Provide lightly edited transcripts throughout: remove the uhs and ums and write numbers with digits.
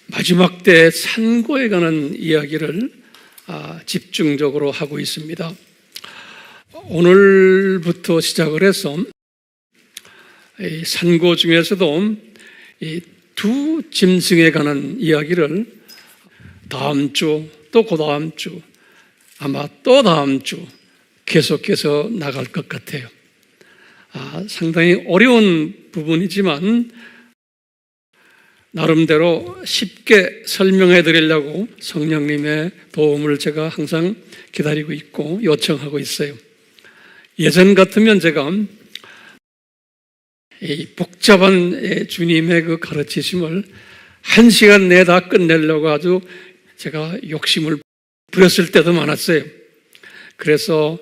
마지막 때 산고에 관한 이야기를 집중적으로 하고 있습니다. 오늘부터 시작을 해서 이 산고 중에서도 이 두 짐승에 관한 이야기를 다음 주, 또 그 다음 주, 아마 또 다음 주 계속해서 나갈 것 같아요. 상당히 어려운 부분이지만 나름대로 쉽게 설명해 드리려고 성령님의 도움을 제가 항상 기다리고 있고 요청하고 있어요. 예전 같으면 제가 이 복잡한 주님의 그 가르치심을 1시간 내에 다 끝내려고 아주 제가 욕심을 부렸을 때도 많았어요. 그래서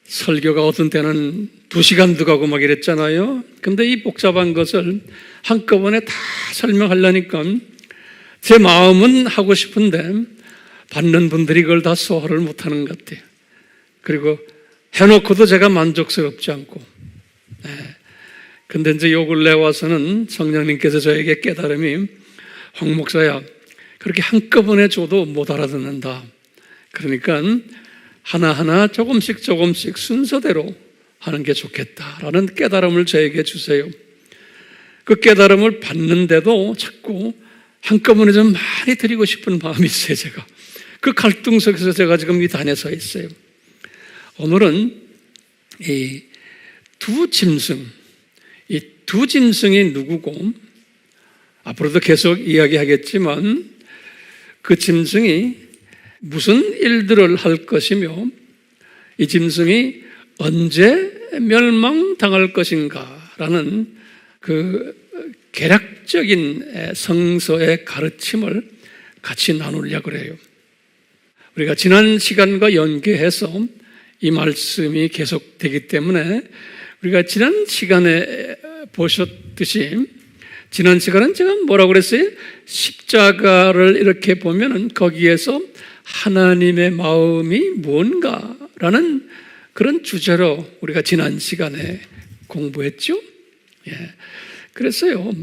설교가 어떤 때는 2시간도 가고 막 이랬잖아요. 근데 이 복잡한 것을 한꺼번에 다 설명하려니까 제 마음은 하고 싶은데 받는 분들이 그걸 다 소화를 못하는 것 같아요. 그리고 해놓고도 제가 만족스럽지 않고. 근데 이제 요 근래 와서는 성령님께서 저에게 깨달음이, 황 목사야, 그렇게 한꺼번에 줘도 못 알아듣는다. 그러니까 하나하나 조금씩 순서대로 하는 게 좋겠다라는 깨달음을 저에게 주세요. 그 깨달음을 받는데도 자꾸 한꺼번에 좀 많이 드리고 싶은 마음이 있어요, 제가. 그 갈등 속에서 제가 지금 이 단에 서 있어요. 오늘은 이 두 짐승이 누구고, 앞으로도 계속 이야기하겠지만 그 짐승이 무슨 일들을 할 것이며 이 짐승이 언제 멸망당할 것인가라는 그 개략적인 성서의 가르침을 같이 나누려고 그래요. 우리가 지난 시간과 연계해서 이 말씀이 계속되기 때문에 우리가 지난 시간에 보셨듯이, 지난 시간은 제가 뭐라고 그랬어요? 십자가를 이렇게 보면은 거기에서 하나님의 마음이 뭔가라는 그런 주제로 우리가 지난 시간에 공부했죠. 그래서요,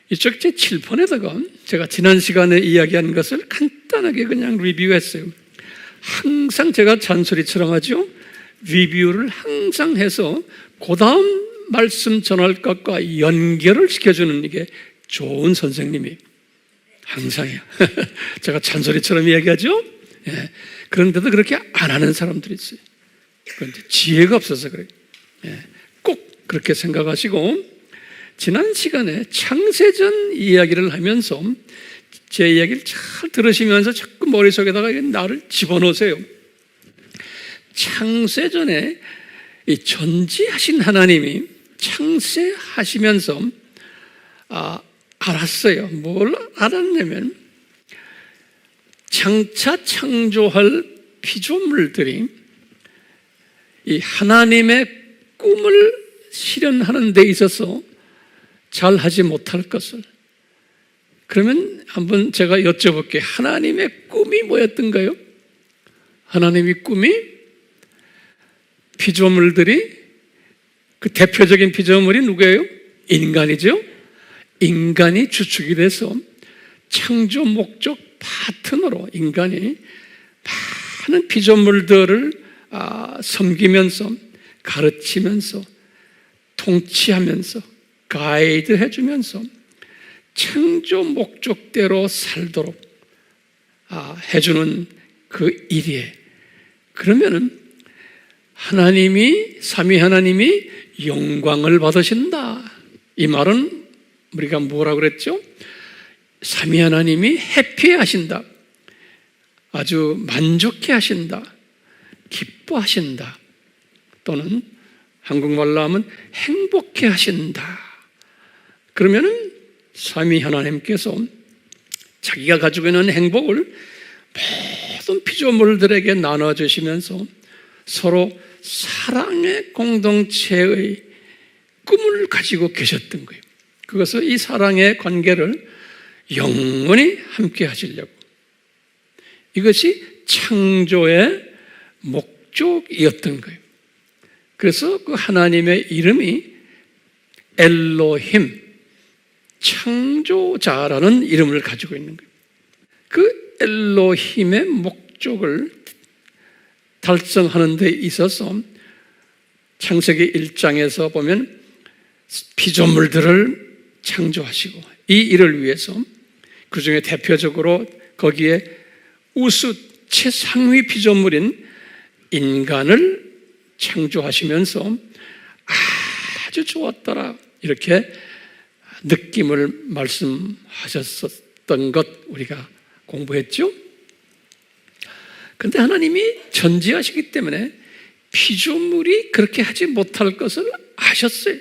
이쪽 제 7편에다가 제가 지난 시간에 이야기한 것을 간단하게 그냥 리뷰했어요. 항상 제가 잔소리처럼 하죠. 리뷰를 항상 해서 그 다음 말씀 전할 것과 연결을 시켜주는 이게 좋은 선생님이 항상이에요. 제가 잔소리처럼 이야기하죠. 그런데도 그렇게 안 하는 사람들이 있어요. 그런데 지혜가 없어서 그래요. 꼭 그렇게 생각하시고, 지난 시간에 창세전 이야기를 하면서 제 이야기를 잘 들으시면서 자꾸 머릿속에다가 나를 집어넣으세요. 창세전에 이 전지하신 하나님이 창세하시면서 알았어요. 뭘 알았냐면 장차 창조할 피조물들이 이 하나님의 꿈을 실현하는 데 있어서 잘 하지 못할 것을. 그러면 한번 제가 여쭤볼게요. 하나님의 꿈이 뭐였던가요? 하나님의 꿈이 피조물들이, 그 대표적인 피조물이 누구예요? 인간이죠. 인간이 주축이 돼서 창조 목적 파트너로 인간이 많은 피조물들을 섬기면서, 가르치면서, 통치하면서, 가이드 해주면서 창조 목적대로 살도록 해주는 그 일이에요. 그러면은 하나님이, 삼위 하나님이 영광을 받으신다. 이 말은 우리가 뭐라고 그랬죠? 삼위 하나님이 해피하신다. 아주 만족해 하신다. 기뻐하신다. 또는 한국말로 하면 행복해 하신다. 그러면은 삼위 하나님께서 자기가 가지고 있는 행복을 모든 피조물들에게 나눠주시면서 서로 사랑의 공동체의 꿈을 가지고 계셨던 거예요. 그것을, 이 사랑의 관계를 영원히 함께 하시려고. 이것이 창조의 목적이었던 거예요. 그래서 그 하나님의 이름이 엘로힘, 창조자라는 이름을 가지고 있는 거예요. 그 엘로힘의 목적을 달성하는 데 있어서 창세기 1장에서 보면 피조물들을 창조하시고 이 일을 위해서 그 중에 대표적으로 거기에 우수 최상위 피조물인 인간을 창조하시면서 아주 좋았더라 이렇게 느낌을 말씀하셨었던 것 우리가 공부했죠. 그런데 하나님이 전지하시기 때문에 피조물이 그렇게 하지 못할 것을 아셨어요.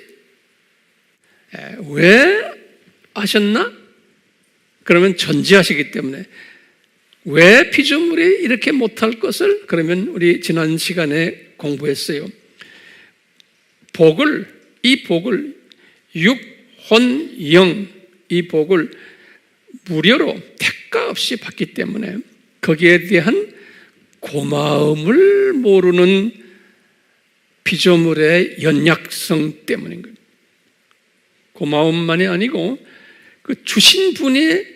왜 아셨나? 그러면 전지하시기 때문에. 왜 피조물이 이렇게 못할 것을? 그러면 우리 지난 시간에 공부했어요. 이 복을 육, 혼, 영, 이 복을 무료로 대가 없이 받기 때문에 거기에 대한 고마움을 모르는 피조물의 연약성 때문인 거예요. 고마움만이 아니고 그 주신 분의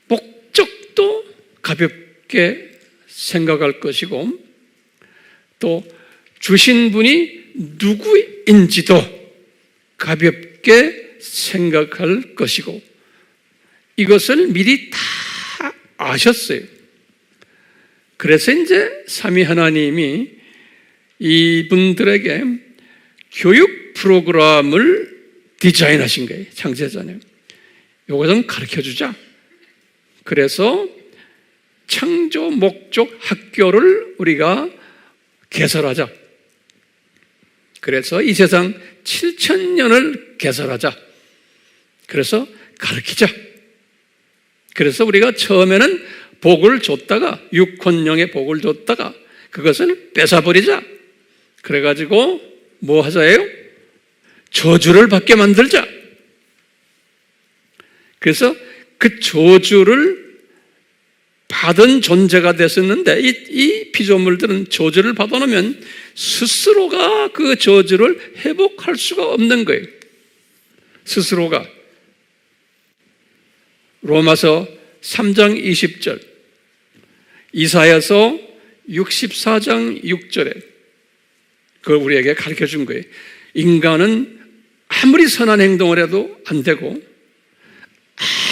목적도 가볍게 생각할 것이고 또 주신 분이 누구인지도 가볍게 생각할 것이고 이것을 미리 다 아셨어요. 그래서 이제 삼위 하나님이 이분들에게 교육 프로그램을 디자인하신 거예요. 창세전에. 이거 좀 가르쳐주자. 그래서 창조 목적 학교를 우리가 개설하자. 그래서 이 세상 7,000년을 개설하자. 그래서 가르치자. 그래서 우리가 처음에는 복을 줬다가 육혼령의 복을 줬다가 그것을 뺏어버리자. 그래가지고 뭐 하자예요? 저주를 받게 만들자. 그래서 그 저주를 받은 존재가 됐었는데 이 피조물들은 저주를 받아놓으면 스스로가 그 저주를 회복할 수가 없는 거예요. 스스로가. 로마서 3장 20절, 이사야서 64장 6절에 그걸 우리에게 가르쳐 준 거예요. 인간은 아무리 선한 행동을 해도 안 되고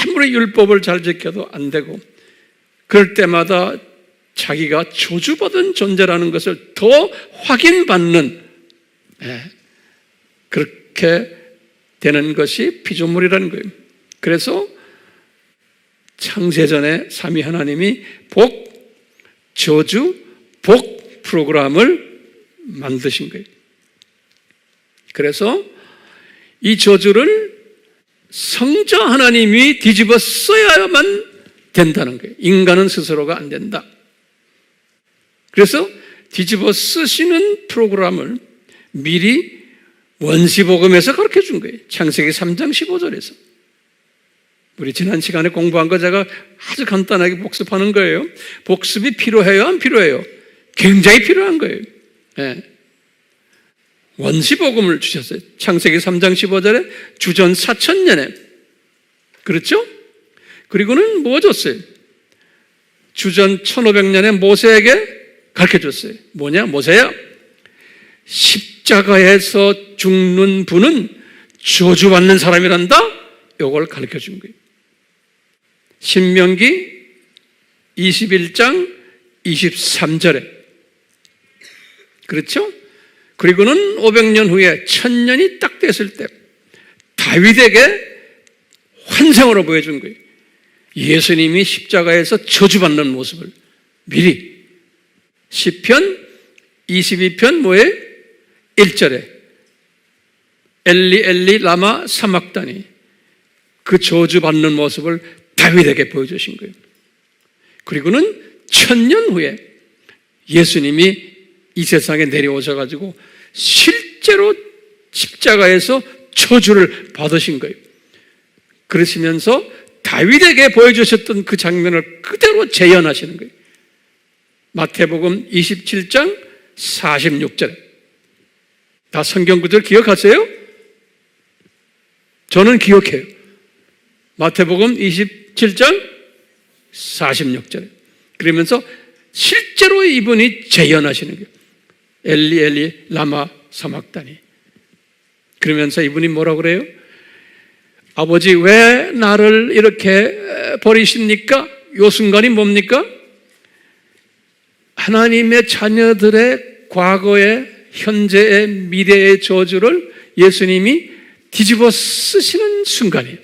아무리 율법을 잘 지켜도 안 되고 그럴 때마다 자기가 저주받은 존재라는 것을 더 확인받는 그렇게 되는 것이 피조물이라는 거예요. 그래서 창세전에 삼위 하나님이 복, 저주, 복 프로그램을 만드신 거예요. 그래서 이 저주를 성자 하나님이 뒤집어 써야만 된다는 거예요. 인간은 스스로가 안 된다. 그래서 뒤집어 쓰시는 프로그램을 미리 원시복음에서 가르쳐 준 거예요. 창세기 3장 15절에서. 우리 지난 시간에 공부한 거 제가 아주 간단하게 복습하는 거예요. 복습이 필요해요? 안 필요해요? 굉장히 필요한 거예요. 네. 원시복음을 주셨어요. 창세기 3장 15절에 주전 4,000년에. 그렇죠? 그리고는 뭐 줬어요? 주전 1500년에 모세에게 가르쳐 줬어요. 뭐냐? 모세야, 십자가에서 죽는 분은 저주받는 사람이란다? 이걸 가르쳐 준 거예요. 신명기 21장 23절에. 그렇죠? 그리고는 500년 후에 1000년이 딱 됐을 때 다윗에게 환상으로 보여준 거예요. 예수님이 십자가에서 저주받는 모습을 미리. 시편 22편 뭐에? 1절에 엘리 엘리 라마 사막다니, 그 저주받는 모습을 다윗에게 보여주신 거예요. 그리고는 1000년 후에 예수님이 이 세상에 내려오셔가지고 실제로 십자가에서 저주를 받으신 거예요. 그러시면서 다윗에게 보여주셨던 그 장면을 그대로 재현하시는 거예요. 마태복음 27장 46절에. 다 성경 구절 기억하세요? 저는 기억해요. 마태복음 27장 46절. 그러면서 실제로 이분이 재현하시는 거예요. 엘리 엘리 라마 사막다니. 그러면서 이분이 뭐라고 그래요? 아버지 왜 나를 이렇게 버리십니까? 요 순간이 뭡니까? 하나님의 자녀들의 과거의, 현재의, 미래의 저주를 예수님이 뒤집어 쓰시는 순간이에요.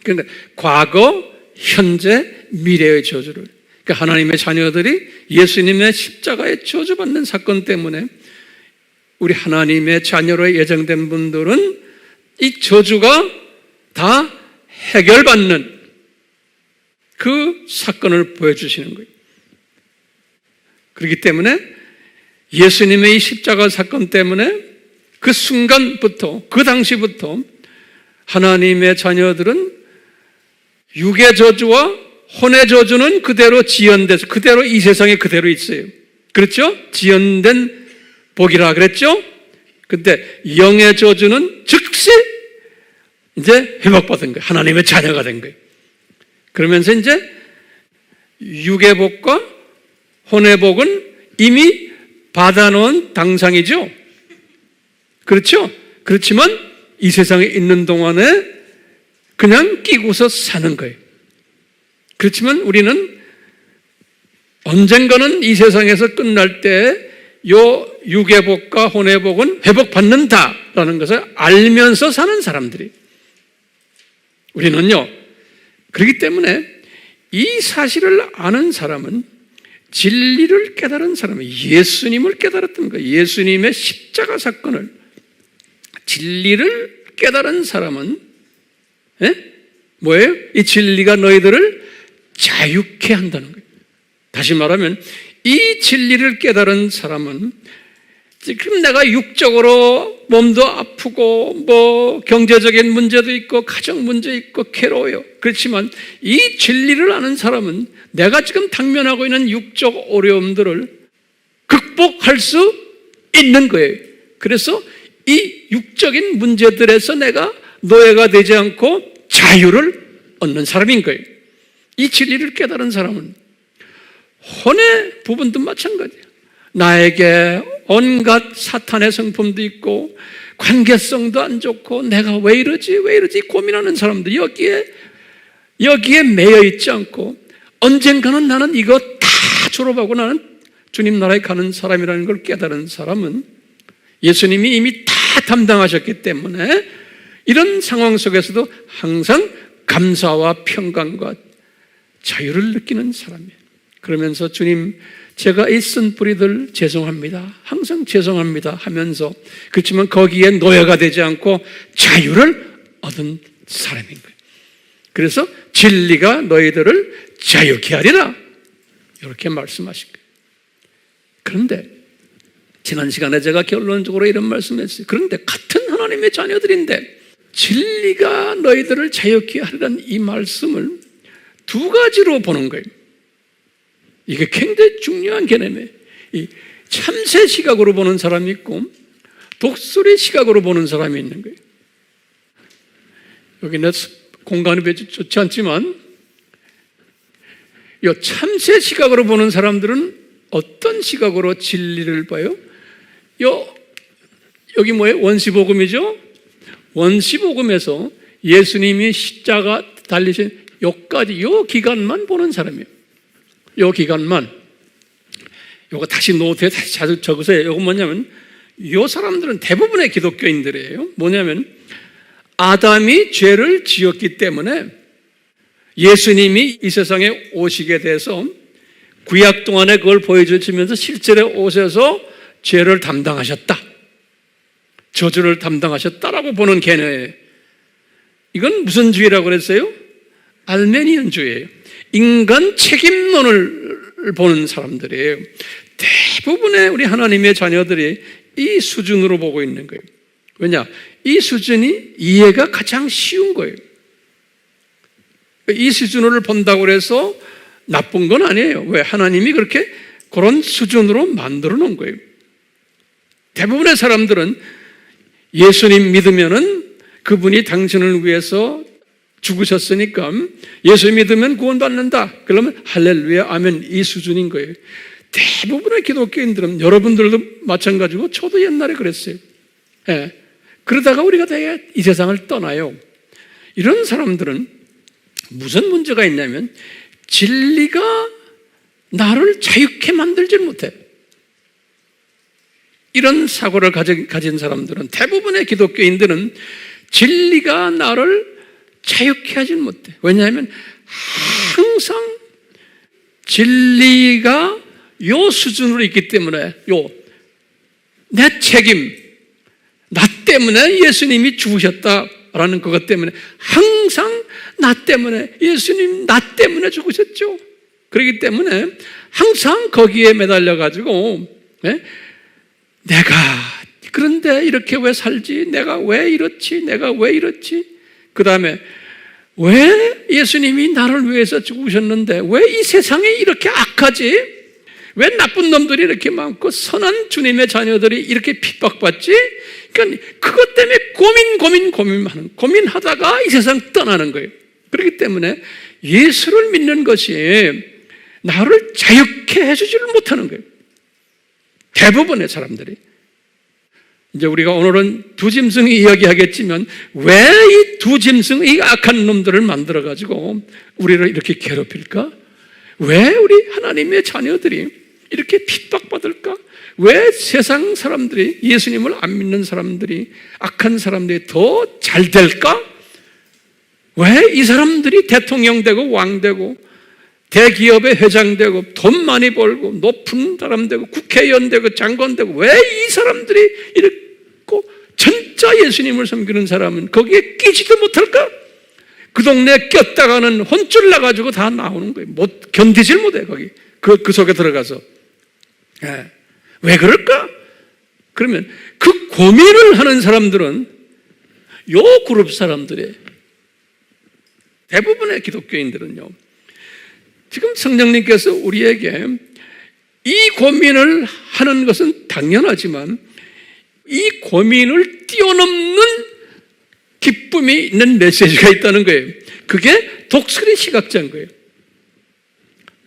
그러니까 과거, 현재, 미래의 저주를. 그러니까 하나님의 자녀들이 예수님의 십자가에 저주받는 사건 때문에 우리 하나님의 자녀로 예정된 분들은 이 저주가 다 해결받는 그 사건을 보여주시는 거예요. 그렇기 때문에 예수님의 이 십자가 사건 때문에 그 순간부터, 그 당시부터 하나님의 자녀들은 육의 저주와 혼의 저주는 그대로 지연돼서 그대로 이 세상에 그대로 있어요. 그렇죠? 지연된 복이라 그랬죠? 근데 영의 저주는 즉시 이제 회복받은 거예요. 하나님의 자녀가 된 거예요. 그러면서 이제 육의 복과 혼의 복은 이미 받아놓은 당상이죠. 그렇죠? 그렇지만 이 세상에 있는 동안에 그냥 끼고서 사는 거예요. 그렇지만 우리는 언젠가는 이 세상에서 끝날 때 요 육의 복과 혼의 복은 회복받는다라는 것을 알면서 사는 사람들이 우리는요. 그렇기 때문에 이 사실을 아는 사람은 진리를 깨달은 사람은 예수님을 깨달았던 거예요. 예수님의 십자가 사건을 진리를 깨달은 사람은 뭐예요? 이 진리가 너희들을 자유케 한다는 거예요. 다시 말하면 이 진리를 깨달은 사람은 지금 내가 육적으로 몸도 아프고 뭐 경제적인 문제도 있고 가정 문제 있고 괴로워요. 그렇지만 이 진리를 아는 사람은 내가 지금 당면하고 있는 육적 어려움들을 극복할 수 있는 거예요. 그래서 이 육적인 문제들에서 내가 노예가 되지 않고 자유를 얻는 사람인 거예요. 이 진리를 깨달은 사람은 혼의 부분도 마찬가지예요. 나에게 온갖 사탄의 성품도 있고 관계성도 안 좋고 내가 왜 이러지 고민하는 사람들 여기에 매여 있지 않고 언젠가는 나는 이거 다 졸업하고 나는 주님 나라에 가는 사람이라는 걸 깨달은 사람은 예수님이 이미 다 담당하셨기 때문에 이런 상황 속에서도 항상 감사와 평강과 자유를 느끼는 사람이에요. 그러면서 주님 제가 이 쓴 뿌리들 죄송합니다. 항상 죄송합니다 하면서 그렇지만 거기에 노예가 되지 않고 자유를 얻은 사람인 거예요. 그래서 진리가 너희들을 자유케 하리라 이렇게 말씀하신 거예요. 그런데 지난 시간에 제가 결론적으로 이런 말씀했어요. 그런데 같은 하나님의 자녀들인데 진리가 너희들을 자유케 하리라는 이 말씀을 두 가지로 보는 거예요. 이게 굉장히 중요한 개념이에요. 이 참새 시각으로 보는 사람이 있고 독수리 시각으로 보는 사람이 있는 거예요. 여기는 공간이 좋지 않지만 이 참새 시각으로 보는 사람들은 어떤 시각으로 진리를 봐요? 여기 뭐예요? 원시복음이죠? 원시복음에서 예수님이 십자가 달리신 여기까지 요 기간만 보는 사람이에요. 요 기간만. 요거 다시 노트에 다시 적으세요. 요거 뭐냐면 요 사람들은 대부분의 기독교인들이에요. 뭐냐면 아담이 죄를 지었기 때문에 예수님이 이 세상에 오시게 돼서 구약 동안에 그걸 보여주시면서 실제로 오셔서 죄를 담당하셨다. 저주를 담당하셨다라고 보는 개념이에요. 이건 무슨 주의라고 그랬어요? 알메니언주의예요. 인간 책임론을 보는 사람들이에요. 대부분의 우리 하나님의 자녀들이 이 수준으로 보고 있는 거예요. 왜냐? 이 수준이 이해가 가장 쉬운 거예요. 이 수준을 본다고 해서 나쁜 건 아니에요. 왜? 하나님이 그렇게 그런 수준으로 만들어 놓은 거예요. 대부분의 사람들은 예수님 믿으면은 그분이 당신을 위해서 죽으셨으니까 예수 믿으면 구원받는다. 그러면 할렐루야, 아멘, 이 수준인 거예요. 대부분의 기독교인들은, 여러분들도 마찬가지고 저도 옛날에 그랬어요. 예. 그러다가 우리가 되게 이 세상을 떠나요. 이런 사람들은 무슨 문제가 있냐면 진리가 나를 자유케 만들질 못해. 이런 사고를 가진 사람들은, 대부분의 기독교인들은 진리가 나를 자유케 하진 못해. 왜냐하면 항상 진리가 요 수준으로 있기 때문에, 내 책임, 나 때문에 예수님이 죽으셨다라는 그것 때문에 항상 나 때문에, 예수님 나 때문에 죽으셨죠. 그렇기 때문에 항상 거기에 매달려가지고, 내가 그런데 이렇게 왜 살지? 내가 왜 이렇지? 내가 왜 이렇지? 그 다음에 왜 예수님이 나를 위해서 죽으셨는데 왜 이 세상이 이렇게 악하지? 왜 나쁜 놈들이 이렇게 많고 선한 주님의 자녀들이 이렇게 핍박받지? 그러니까 그것 때문에 고민하다가 이 세상 떠나는 거예요. 그렇기 때문에 예수를 믿는 것이 나를 자유케 해주지를 못하는 거예요. 대부분의 사람들이. 이제 우리가 오늘은 두 짐승이 이야기하겠지만 왜 이 두 짐승, 이 악한 놈들을 만들어가지고 우리를 이렇게 괴롭힐까? 왜 우리 하나님의 자녀들이 이렇게 핍박받을까? 왜 세상 사람들이, 예수님을 안 믿는 사람들이, 악한 사람들이 더 잘 될까? 왜 이 사람들이 대통령 되고 왕 되고 대기업의 회장 되고 돈 많이 벌고 높은 사람 되고 국회의원 되고 장관 되고 왜 이 사람들이 이렇게 진짜 예수님을 섬기는 사람은 거기에 끼지도 못할까? 그 동네에 꼈다가는 혼쭐 나가지고 다 나오는 거예요. 못 견디질 못해 거기 그 속에 들어가서. 왜 그럴까? 그러면 그 고민을 하는 사람들은 요 그룹 사람들의 대부분의 기독교인들은요, 지금 성령님께서 우리에게 이 고민을 하는 것은 당연하지만 이 고민을 뛰어넘는 기쁨이 있는 메시지가 있다는 거예요. 그게 독수리 시각자인 거예요.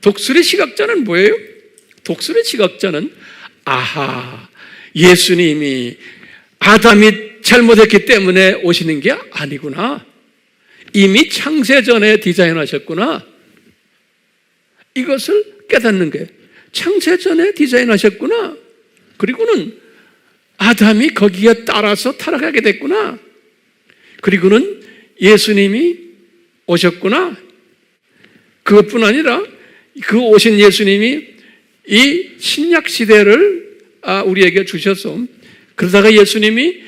독수리 시각자는 뭐예요? 독수리 시각자는 예수님이 아담이 잘못했기 때문에 오시는 게 아니구나. 이미 창세전에 디자인하셨구나. 이것을 깨닫는 거예요. 창세전에 디자인하셨구나. 그리고는 아담이 거기에 따라서 타락하게 됐구나. 그리고는 예수님이 오셨구나. 그것뿐 아니라 그 오신 예수님이 이 신약 시대를 우리에게 주셔서, 그러다가 예수님이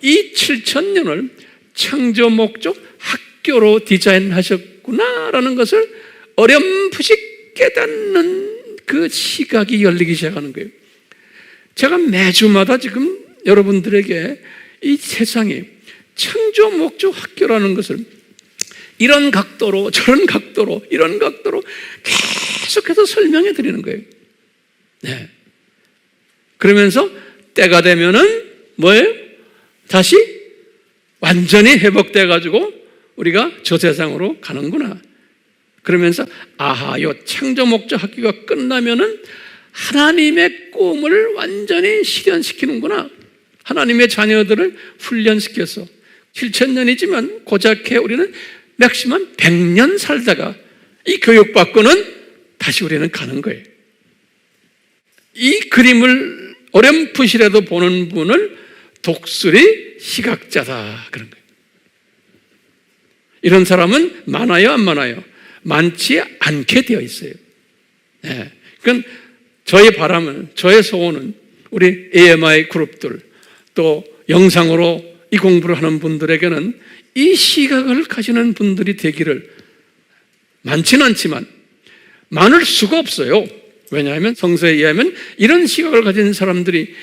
이 7,000년을 창조 목적 학교로 디자인하셨구나라는 것을 어렴풋이 깨닫는 그 시각이 열리기 시작하는 거예요. 제가 매주마다 지금 여러분들에게 이 세상이 창조 목적 학교라는 것을 이런 각도로 저런 각도로 이런 각도로 계속해서 설명해 드리는 거예요. 그러면서 때가 되면은 뭐예요? 다시 완전히 회복돼 가지고 우리가 저 세상으로 가는구나. 그러면서 요 창조 목적 학교가 끝나면은 하나님의 꿈을 완전히 실현시키는구나. 하나님의 자녀들을 훈련시켜서 7,000년이지만 고작해 우리는 맥시멈 100년 살다가 이 교육받고는 다시 우리는 가는 거예요. 이 그림을 어렴풋이라도 보는 분을 독수리 시각자다 그런 거예요. 이런 사람은 많아요, 안 많아요? 많지 않게 되어 있어요. 그러니까 저의 바람은, 저의 소원은 우리 AMI 그룹들 또 영상으로 이 공부를 하는 분들에게는 이 시각을 가지는 분들이 되기를, 많지는 않지만 많을 수가 없어요. 왜냐하면 성서에 의하면 이런 시각을 가진 사람들이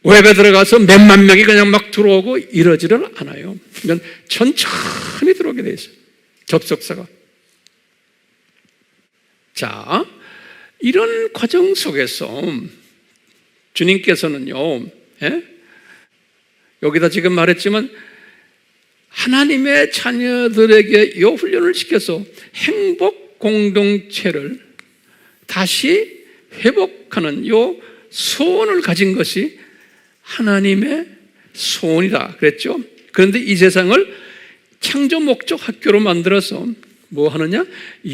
웹에 들어가서 몇만 명이 그냥 막 들어오고 이러지를 않아요. 그러니까 천천히 들어오게 돼 있어요. 접속사가. 자, 이런 과정 속에서 주님께서는요, 여기다 지금 말했지만 하나님의 자녀들에게 이 훈련을 시켜서 행복 공동체를 다시 회복하는 이 소원을 가진 것이 하나님의 소원이다 그랬죠. 그런데 이 세상을 창조 목적 학교로 만들어서 뭐 하느냐?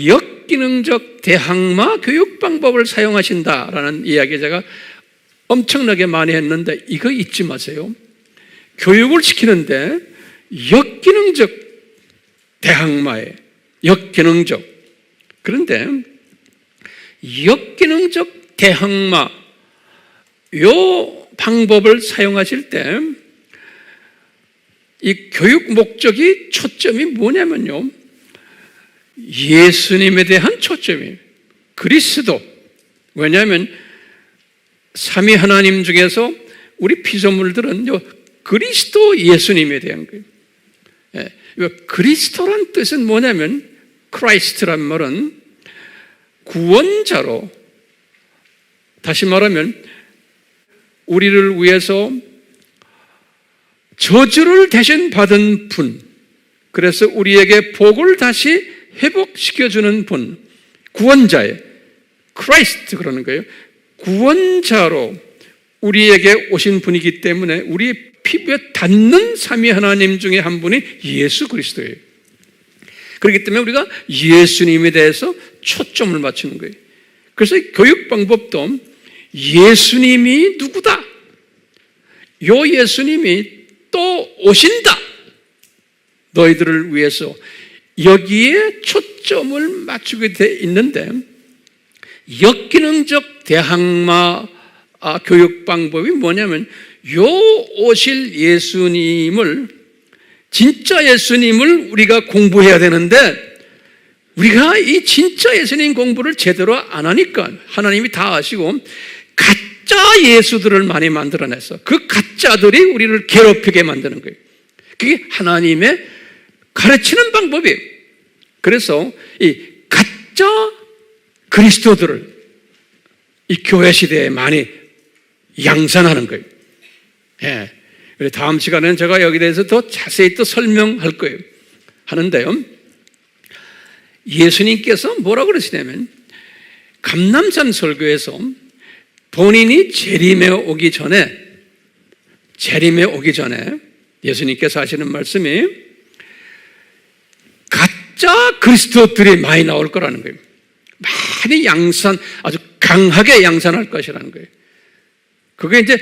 역기능적 대항마 교육 방법을 사용하신다라는 이야기 제가 엄청나게 많이 했는데 이거 잊지 마세요. 교육을 시키는데 역기능적 대항마에 역기능적. 그런데 역기능적 대항마 요 방법을 사용하실 때 이 교육 목적이 초점이 뭐냐면요, 예수님에 대한 초점이에요. 그리스도. 왜냐하면 삼위 하나님 중에서 우리 피조물들은 그리스도 예수님에 대한 거예요. 그리스도란 뜻은 뭐냐면 크라이스트란 말은 구원자로, 다시 말하면 우리를 위해서 저주를 대신 받은 분, 그래서 우리에게 복을 다시 회복시켜주는 분, 구원자의 크라이스트 그러는 거예요. 구원자로 우리에게 오신 분이기 때문에 우리 피부에 닿는 삼위 하나님 중에 한 분이 예수 그리스도예요. 그렇기 때문에 우리가 예수님에 대해서 초점을 맞추는 거예요. 그래서 교육 방법도 예수님이 누구다, 요 예수님이 또 오신다, 너희들을 위해서, 여기에 초점을 맞추게 돼 있는데 역기능적 대항마 교육 방법이 뭐냐면 요 오실 예수님을, 진짜 예수님을 우리가 공부해야 되는데 우리가 이 진짜 예수님 공부를 제대로 안 하니까 하나님이 다 아시고 가짜 예수들을 많이 만들어내서 그 가짜들이 우리를 괴롭히게 만드는 거예요. 그게 하나님의 가르치는 방법이에요. 그래서 이 가짜 그리스도들을 이 교회 시대에 많이 양산하는 거예요. 예. 다음 시간에는 제가 여기에 대해서 더 자세히 또 설명할 거예요. 하는데요, 예수님께서 뭐라고 그러시냐면 감람산 설교에서 본인이 재림에 오기 전에 예수님께서 하시는 말씀이 가짜 그리스도들이 많이 나올 거라는 거예요. 많이 아주 강하게 양산할 것이라는 거예요. 그게 이제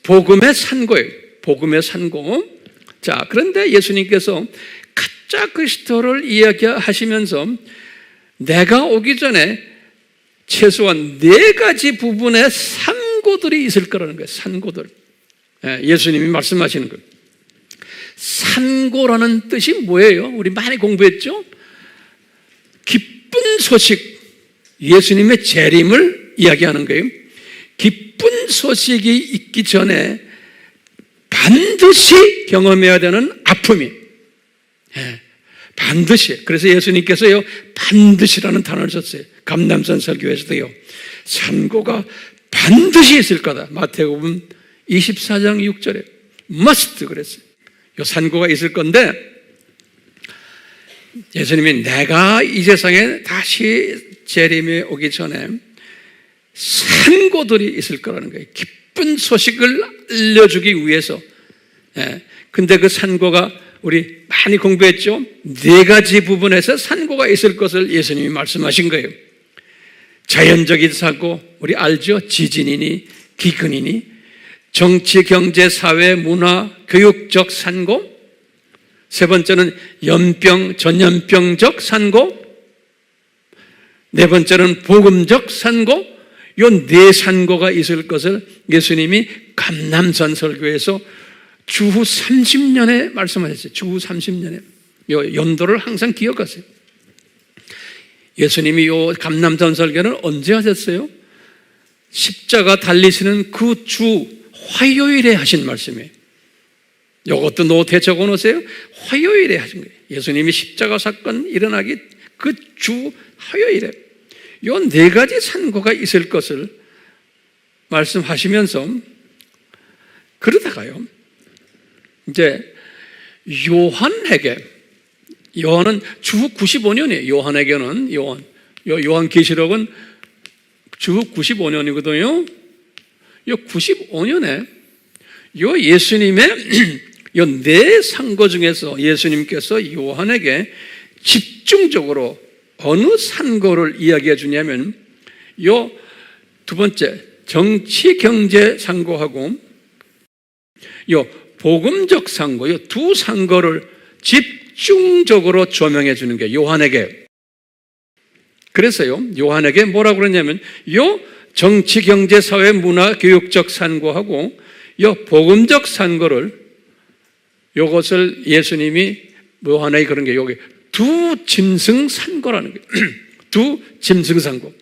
복음의 산고예요. 복음의 산고. 자, 그런데 예수님께서 가짜 그리스도를 이야기하시면서 내가 오기 전에 최소한 4가지 부분의 산고들이 있을 거라는 거예요. 산고들. 예수님이 말씀하시는 거예요. 산고라는 뜻이 뭐예요? 우리 많이 공부했죠? 기쁜 소식, 예수님의 재림을 이야기하는 거예요. 기쁜 소식이 있기 전에 반드시 경험해야 되는 아픔이, 반드시. 그래서 예수님께서요 반드시라는 단어를 썼어요. 감람산 설교에서도요 산고가 반드시 있을 거다. 마태복음 24장 6절에 must 그랬어요. 요 산고가 있을 건데 예수님이 내가 이 세상에 다시 재림에 오기 전에 산고들이 있을 거라는 거예요. 기쁜 소식을 알려주기 위해서. 근데 그 산고가 우리 많이 공부했죠? 4가지 부분에서 산고가 있을 것을 예수님이 말씀하신 거예요. 자연적인 사고, 우리 알죠? 지진이니 기근이니, 정치, 경제, 사회, 문화, 교육적 산고, 3번째는 연병, 전염병적 산고, 4번째는 복음적 산고, 요 4산고가 있을 것을 예수님이 감람산 설교에서 주후 30년에 말씀하셨어요. 주후 30년에. 요 연도를 항상 기억하세요. 예수님이 요 감람산 설교는 언제 하셨어요? 십자가 달리시는 그 주 화요일에 하신 말씀이에요. 이것도 노트에 적어 놓으세요. 화요일에 하신 거예요. 예수님이 십자가 사건 일어나기 그 주 화요일에 요 4가지 산고가 있을 것을 말씀하시면서, 그러다가요 이제 요한에게, 요한은 주후 95년이에요. 요한에게는, 요한계시록은 주후 95년이거든요. 요 95년에 요 예수님의 요 네 상고 중에서 예수님께서 요한에게 집중적으로 어느 상고를 이야기해 주냐면 요 두 번째 정치 경제 상고하고 요 복음적 상고, 요 두 상고를 집중적으로 조명해 주는 게 요한에게. 그래서요 요한에게 뭐라고 그러냐면 요 정치 경제 사회 문화 교육적 상고하고 요 복음적 상고를, 요것을 예수님이 요한에게 그런 게 여기 두 짐승 상고라는 거예요. 두 짐승 상고.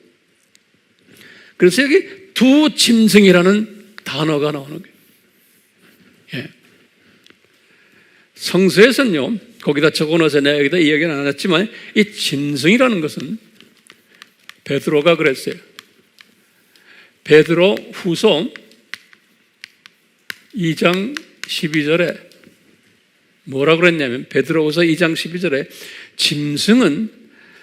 그래서 여기 두 짐승이라는 단어가 나오는 거예요. 예. 성서에서는요, 거기다 적어놓아서 내가 여기다 이야기는 안 했지만, 이 짐승이라는 것은 베드로가 그랬어요. 베드로 후서 2장 12절에 뭐라고 그랬냐면, 베드로 후서 2장 12절에 짐승은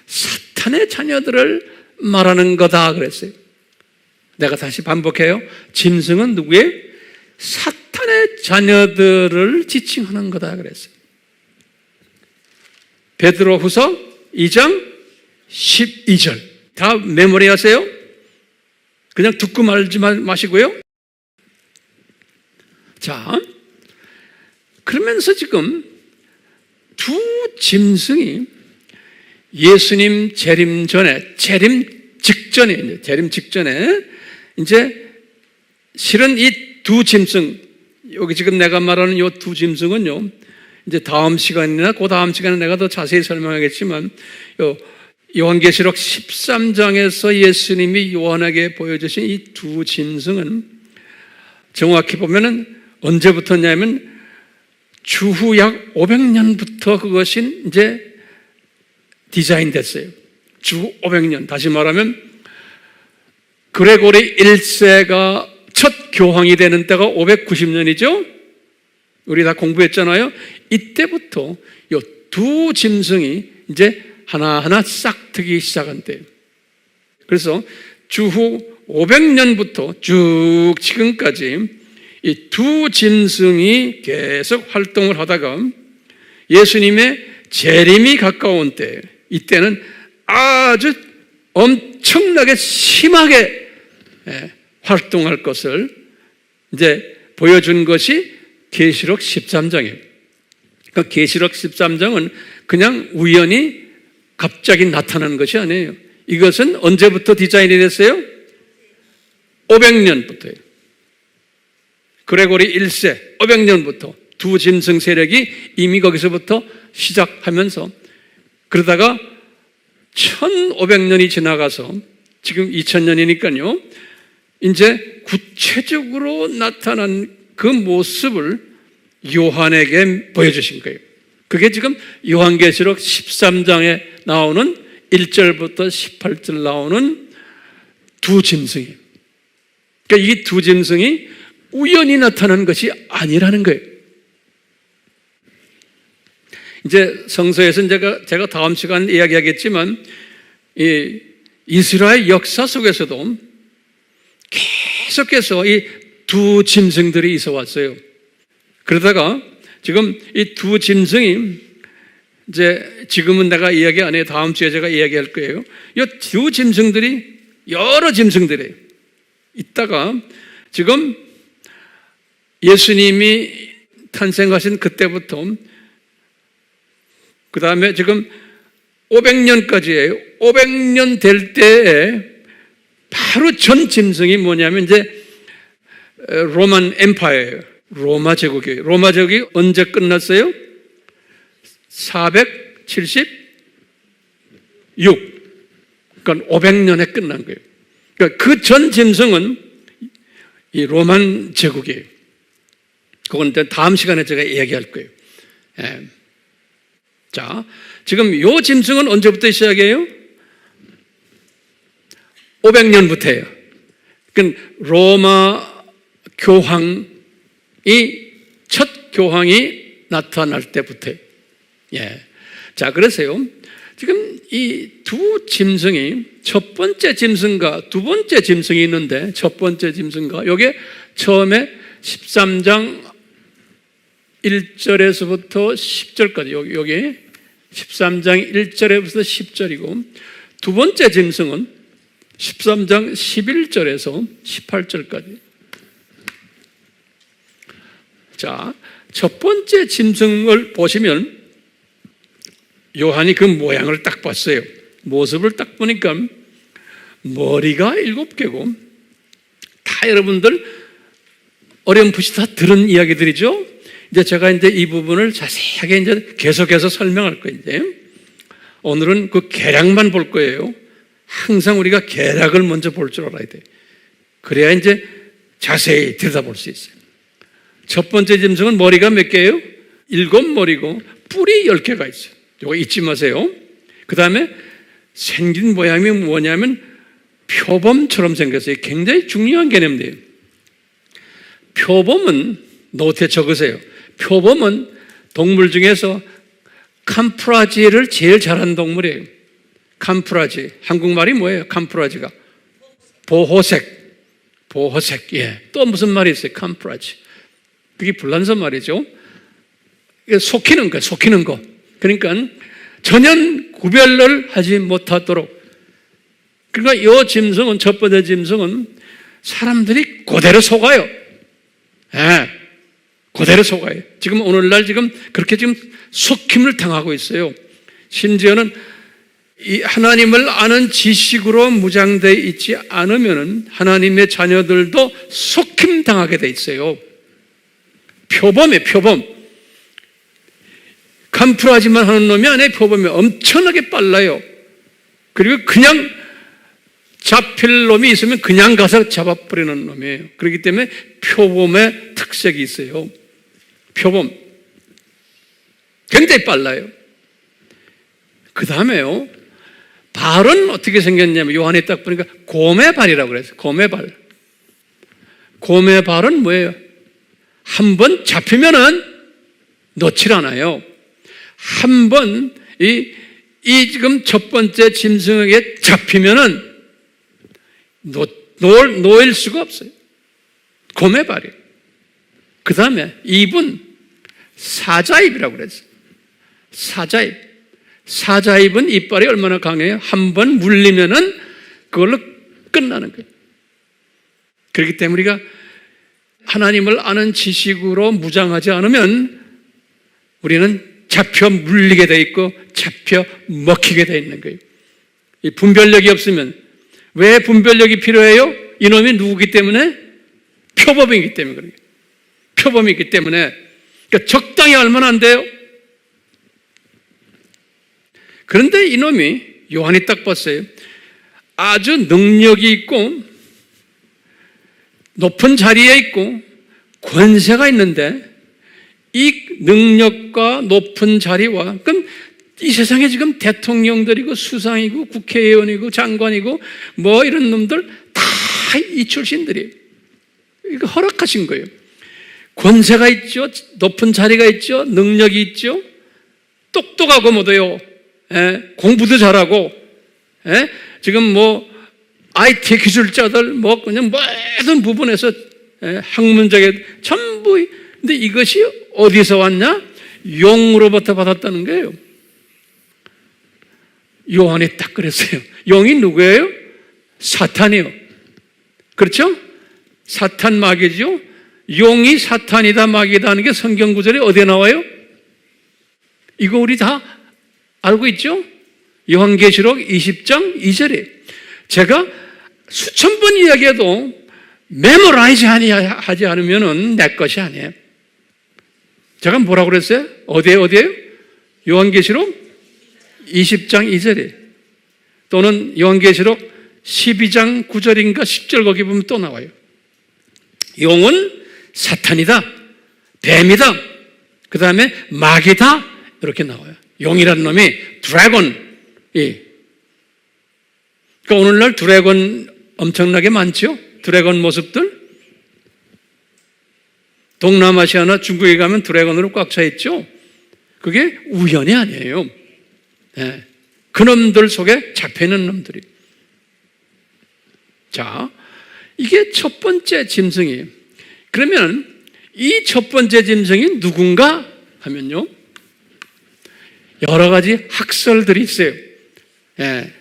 사탄의 자녀들을 말하는 거다 그랬어요. 내가 다시 반복해요. 짐승은 누구의? 사탄의 자녀들을 지칭하는 거다 그랬어요. 베드로 후서 2장 12절. 다 메모리 하세요. 그냥 듣고 말지 마시고요. 자, 그러면서 지금 두 짐승이 예수님 재림 직전에 이제 실은 이 두 짐승, 여기 지금 내가 말하는 이 두 짐승은요, 이제 다음 시간이나 그 다음 시간에 내가 더 자세히 설명하겠지만, 요한계시록 13장에서 예수님이 요한에게 보여주신 이 두 짐승은 정확히 보면은 언제부터냐면 주후 약 500년부터 그것이 이제 디자인 됐어요. 주 500년. 다시 말하면 그레고리 1세가 첫 교황이 되는 때가 590년이죠. 우리 다 공부했잖아요. 이때부터 이 두 짐승이 이제 하나하나 싹트기 시작한 때예요. 그래서 주후 500년부터 쭉 지금까지 이 두 짐승이 계속 활동을 하다가 예수님의 재림이 가까운 때, 이때는 아주 엄청나게 심하게 활동할 것을 이제 보여준 것이 계시록 13장이에요. 그러니까 계시록 13장은 그냥 우연히 갑자기 나타나는 것이 아니에요. 이것은 언제부터 디자인이 됐어요? 500년부터예요. 그레고리 1세 500년부터 두 짐승 세력이 이미 거기서부터 시작하면서, 그러다가 1500년이 지나가서 지금 2000년이니까요 이제 구체적으로 나타난 그 모습을 요한에게 보여주신 거예요. 그게 지금 요한계시록 13장에 나오는 1절부터 18절 나오는 두 짐승이에요. 그러니까 이 두 짐승이 우연히 나타난 것이 아니라는 거예요. 이제 성서에서 제가 다음 시간 이야기하겠지만, 이 이스라엘 역사 속에서도 계속해서 이 두 짐승들이 있어 왔어요. 그러다가 지금 이 두 짐승이 이제 지금은 내가 이야기 안 해요. 다음 주에 제가 이야기할 거예요. 이 두 짐승들이 여러 짐승들이 있다가 지금 예수님이 탄생하신 그때부터 그 다음에 지금 500년까지예요. 500년 될 때에 바로 전 짐승이 뭐냐면 이제 로만 엠파이어예요. 로마 제국이에요. 로마 제국이 언제 끝났어요? 476. 그러니까 500년에 끝난 거예요. 그러니까 그 전 짐승은 이 로만 제국이에요. 그건 다음 시간에 제가 이야기할 거예요. 예. 자, 지금 이 짐승은 언제부터 시작해요? 500년부터예요. 그러니까 로마 교황이, 첫 교황이 나타날 때부터. 예. 자, 그래서요. 지금 이 두 짐승이 첫 번째 짐승과 두 번째 짐승이 있는데 첫 번째 짐승과 요게 처음에 13장 1절에서부터 10절까지 여기 13장 1절에서 10절이고 두 번째 짐승은 13장 11절에서 18절까지. 자, 첫 번째 짐승을 보시면 요한이 그 모양을 딱 봤어요. 모습을 딱 보니까 머리가 7개고 다 여러분들 어렴풋이 다 들은 이야기들이죠. 이제 제가 이제 이 부분을 자세하게 이제 계속해서 설명할 거예요. 이제 오늘은 그 계략만 볼 거예요. 항상 우리가 계략을 먼저 볼 줄 알아야 돼요. 그래야 이제 자세히 들여다볼 수 있어요. 첫 번째 짐승은 머리가 몇 개예요? 7머리고 뿔이 10개가 있어요. 이거 잊지 마세요. 그 다음에 생긴 모양이 뭐냐면 표범처럼 생겼어요. 굉장히 중요한 개념이에요. 표범은 노트에 적으세요. 표범은 동물 중에서 캄프라지를 제일 잘하는 동물이에요. 캄프라지. 한국말이 뭐예요? 캄프라지가 보호색. 보호색. 예. 또 무슨 말이 있어요? 캄프라지. 그게 불란서 말이죠. 속이는 거, 속이는 거. 그러니까 전혀 구별을 하지 못하도록. 그러니까 이 짐승은, 첫 번째 짐승은 사람들이 그대로 속아요. 예. 그대로 속아요. 지금 오늘날 지금 그렇게 지금 속임을 당하고 있어요. 심지어는 이 하나님을 아는 지식으로 무장되어 있지 않으면 하나님의 자녀들도 속임 당하게 돼 있어요. 표범이에요, 표범. 캄프라지만 하는 놈이 아니에요. 표범이 엄청나게 빨라요. 그리고 그냥 잡힐 놈이 있으면 그냥 가서 잡아버리는 놈이에요. 그렇기 때문에 표범의 특색이 있어요. 표범. 굉장히 빨라요. 그 다음에요. 발은 어떻게 생겼냐면 요한이 딱 보니까 곰의 발이라고 그랬어요. 곰의 발. 곰의 발은 뭐예요? 한번 잡히면은 놓질 않아요. 한번 이 지금 첫 번째 짐승에게 잡히면은 놓을 수가 없어요. 곰의 발이에요. 그 다음에 입은 사자입이라고 그랬어요. 사자입. 사자입은 이빨이 얼마나 강해요? 한번 물리면은 그걸로 끝나는 거예요. 그렇기 때문에 우리가 하나님을 아는 지식으로 무장하지 않으면 우리는 잡혀 물리게 돼 있고 잡혀 먹히게 돼 있는 거예요. 이 분별력이 없으면. 왜 분별력이 필요해요? 이놈이 누구기 때문에? 표범이기 때문에 그래요. 표범이기 때문에. 그러니까 적당히 알면 안 돼요. 그런데 이놈이 요한이 딱 봤어요. 아주 능력이 있고 높은 자리에 있고 권세가 있는데 이 능력과 높은 자리와 그럼 이 세상에 지금 대통령들이고 수상이고 국회의원이고 장관이고 뭐 이런 놈들 다 이 출신들이에요. 이거 허락하신 거예요. 권세가 있죠. 높은 자리가 있죠. 능력이 있죠. 똑똑하고 뭐도요. 공부도 잘하고 지금 뭐 IT 기술자들 뭐 그냥 모든 부분에서 학문적인 전부. 근데 이것이 어디서 왔냐? 용으로부터 받았다는 거예요. 요한이 딱 그랬어요. 용이 누구예요? 사탄이요. 그렇죠? 사탄 마귀죠. 용이 사탄이다 마귀다 하는 게 성경 구절에 어디에 나와요? 이거 우리 다 알고 있죠? 요한계시록 20장 2절에 제가 수천 번 이야기해도 메모라이즈 하지 않으면 내 것이 아니에요. 제가 뭐라고 그랬어요? 어디에요? 요한계시록 20장 2절에 또는 요한계시록 12장 9절인가 10절 거기 보면 또 나와요. 용은 사탄이다, 뱀이다, 그 다음에 마귀다 이렇게 나와요. 용이라는 놈이 드래곤. 그러니까 오늘날 드래곤 엄청나게 많죠? 드래곤 모습들. 동남아시아나 중국에 가면 드래곤으로 꽉 차 있죠. 그게 우연이 아니에요. 네. 그놈들 속에 잡혀있는 놈들이. 자, 이게 첫 번째 짐승이에요. 그러면 이 첫 번째 짐승이 누군가 하면요, 여러 가지 학설들이 있어요. 예.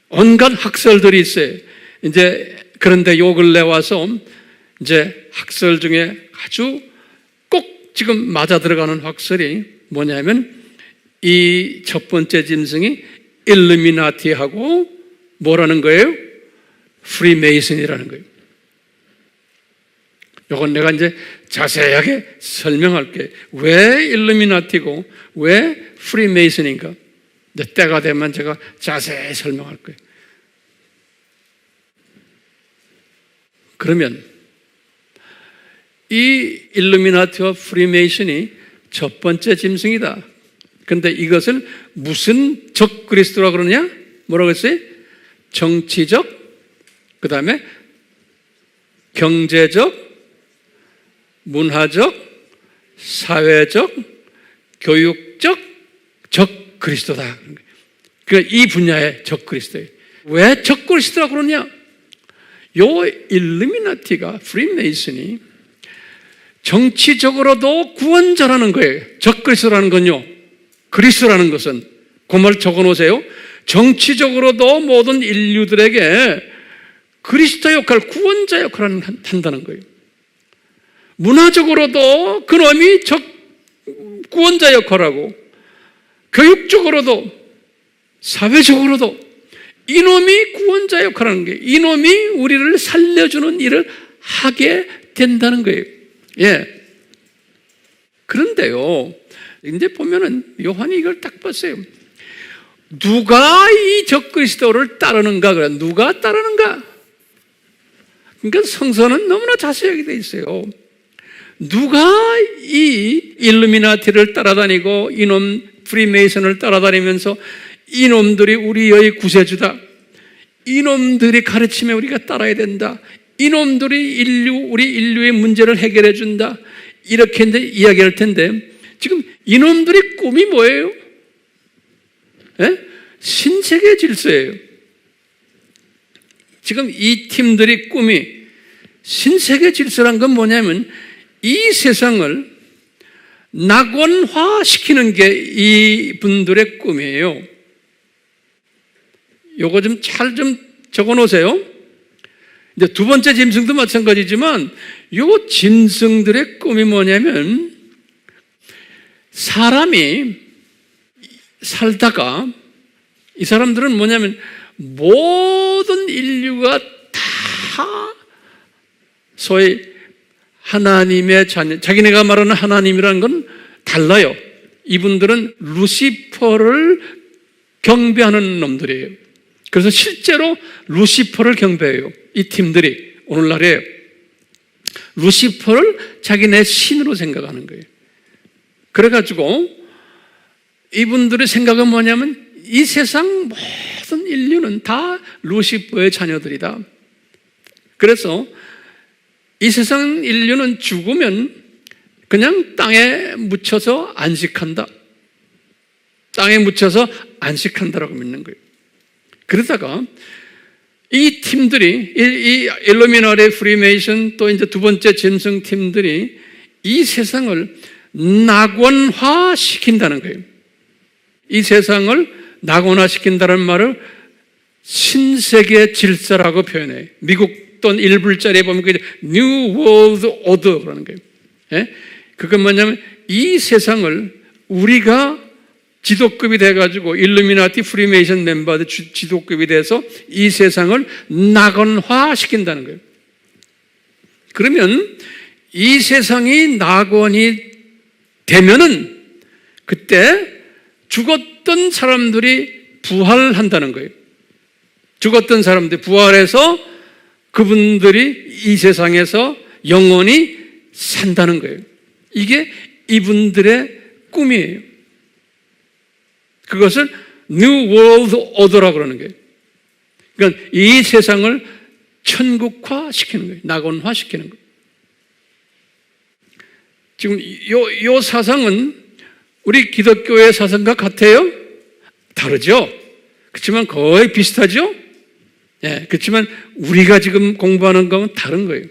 온갖 학설들이 있어요. 이제 그런데 요 근래 와서 이제 학설 중에 아주 꼭 지금 맞아 들어가는 학설이 뭐냐면 이 첫 번째 짐승이 일루미나티하고 뭐라는 거예요? 프리메이슨이라는 거예요. 이건 내가 이제 자세하게 설명할게. 왜 일루미나티고 왜 프리메이슨인가? 때가 되면 제가 자세히 설명할 거예요. 그러면 이 일루미나티와 프리메이슨이 첫 번째 짐승이다. 그런데 이것을 무슨 적 그리스도라고 그러냐? 뭐라고 했어요? 정치적, 그 다음에 경제적, 문화적, 사회적, 교육적 적 그리스도다. 그러니까 이 분야의 적 그리스도예요. 왜 적 그리스도라고 그러냐? 요 일루미나티가, 프리메이슨이 정치적으로도 구원자라는 거예요. 적 그리스도라는 건요, 그리스도라는 것은 그 말 적어놓으세요. 정치적으로도 모든 인류들에게 그리스도 역할, 구원자 역할을 한다는 거예요. 문화적으로도 그놈이 구원자 역할하고, 교육적으로도, 사회적으로도 이놈이 구원자 역할을 하는 거예요. 이놈이 우리를 살려주는 일을 하게 된다는 거예요. 예. 그런데요, 이제 보면은 요한이 이걸 딱 봤어요. 누가 이 적그리스도를 따르는가? 그래, 누가 따르는가? 그러니까 성서는 너무나 자세하게 돼 있어요. 누가 이 일루미나티를 따라다니고 이놈 프리메이슨을 따라다니면서 이놈들이 우리의 구세주다, 이놈들이 가르침에 우리가 따라야 된다, 이놈들이 우리 인류의 문제를 해결해 준다, 이렇게 이제 이야기할 텐데, 지금 이놈들의 꿈이 뭐예요? 예? 신세계 질서예요. 지금 이 팀들의 꿈이, 신세계 질서란 건 뭐냐면 이 세상을 낙원화시키는 게 이분들의 꿈이에요. 요거 좀 잘 좀 적어 놓으세요. 이제 두 번째 짐승도 마찬가지지만 요 짐승들의 꿈이 뭐냐면, 사람이 살다가 이 사람들은 뭐냐면 모든 인류가 다 소위 하나님의 자녀, 자기네가 말하는 하나님이라는 건 달라요. 이분들은 루시퍼를 경배하는 놈들이에요. 그래서 실제로 루시퍼를 경배해요. 이 팀들이 오늘날에 루시퍼를 자기네 신으로 생각하는 거예요. 그래가지고 이분들의 생각은 뭐냐면 이 세상 모든 인류는 다 루시퍼의 자녀들이다. 그래서 이 세상 인류는 죽으면 그냥 땅에 묻혀서 안식한다. 땅에 묻혀서 안식한다라고 믿는 거예요. 그러다가 이 팀들이, 이 일루미나티, 프리메이슨, 또 이제 두 번째 짐승 팀들이 이 세상을 낙원화 시킨다는 거예요. 이 세상을 낙원화 시킨다는 말을 신세계 질서라고 표현해요. 미국 돈 1불짜리에 보면 그게 New World Order라는 거예요. 예? 그건 뭐냐면 이 세상을 우리가 지도급이 돼가지고 일루미나티 프리메이션 멤버들 지도급이 돼서 이 세상을 낙원화 시킨다는 거예요. 그러면 이 세상이 낙원이 되면은 그때 죽었던 사람들이 부활한다는 거예요. 죽었던 사람들이 부활해서 그분들이 이 세상에서 영원히 산다는 거예요. 이게 이분들의 꿈이에요. 그것을 New World Order라고 그러는 거예요. 그러니까 이 세상을 천국화 시키는 거예요. 낙원화 시키는 거예요. 지금 요 사상은 우리 기독교의 사상과 같아요? 다르죠? 그렇지만 거의 비슷하죠? 예, 그렇지만 우리가 지금 공부하는 건 다른 거예요.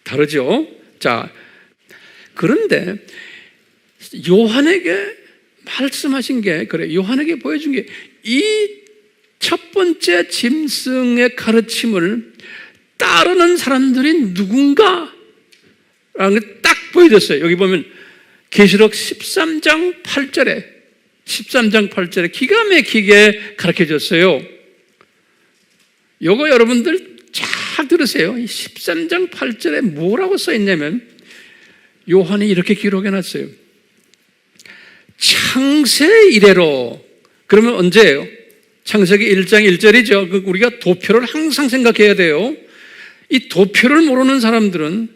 다르죠? 자, 그런데 요한에게 말씀하신 게, 그래, 요한에게 보여준 게 이 첫 번째 짐승의 가르침을 따르는 사람들이 누군가? 라는 게 딱 보여줬어요. 여기 보면 계시록 13장 8절에 기가 막히게 가르쳐 줬어요. 요거 여러분들 잘 들으세요. 이 13장 8절에 뭐라고 써 있냐면 요한이 이렇게 기록해 놨어요. 창세 이래로. 그러면 언제예요? 창세기 1장 1절이죠. 우리가 도표를 항상 생각해야 돼요. 이 도표를 모르는 사람들은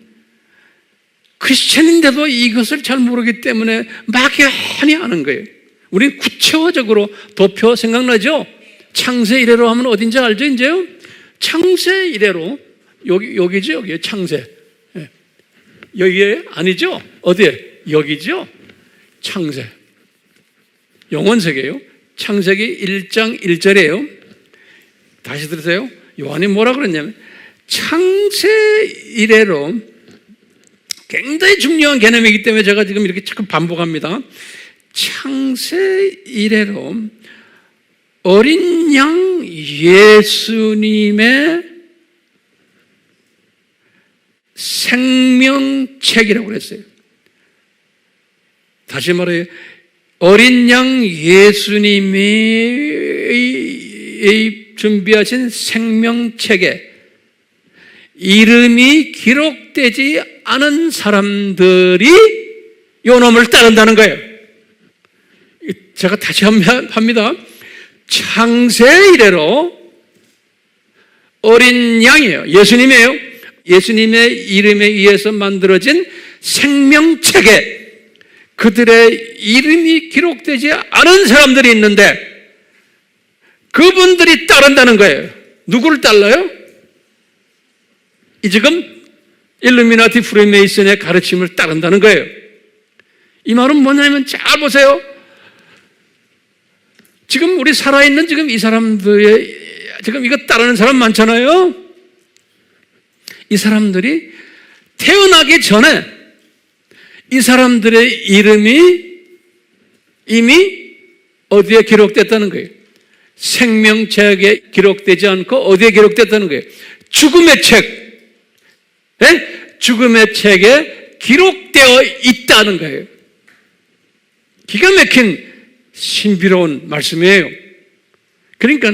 크리스천인데도 이것을 잘 모르기 때문에 막연히 하는 거예요. 우리는 구체화적으로 도표 생각나죠? 창세 이래로 하면 어딘지 알죠, 이제요? 창세 이래로, 여기죠, 여기 창세. 여기에 아니죠? 어디에? 여기죠? 창세. 영원세계예요. 창세기 1장 1절이에요. 다시 들으세요. 요한이 뭐라 그랬냐면 창세 이래로, 굉장히 중요한 개념이기 때문에 제가 지금 이렇게 자꾸 반복합니다. 창세 이래로 어린 양 예수님의 생명책이라고 그랬어요. 다시 말해요. 어린 양 예수님이 준비하신 생명책에 이름이 기록되지 않은 사람들이 요 놈을 따른다는 거예요. 제가 다시 합니다. 창세 이래로 어린 양이에요. 예수님이에요. 예수님의 이름에 의해서 만들어진 생명책에 그들의 이름이 기록되지 않은 사람들이 있는데 그분들이 따른다는 거예요. 누구를 따라요? 이 지금 일루미나티 프리메이슨의 가르침을 따른다는 거예요. 이 말은 뭐냐면 잘 보세요. 지금 우리 살아있는 지금 이 사람들의 지금 이거 따르는 사람 많잖아요. 이 사람들이 태어나기 전에 이 사람들의 이름이 이미 어디에 기록됐다는 거예요? 생명책에 기록되지 않고 어디에 기록됐다는 거예요? 죽음의 책, 네? 죽음의 책에 기록되어 있다는 거예요. 기가 막힌 신비로운 말씀이에요. 그러니까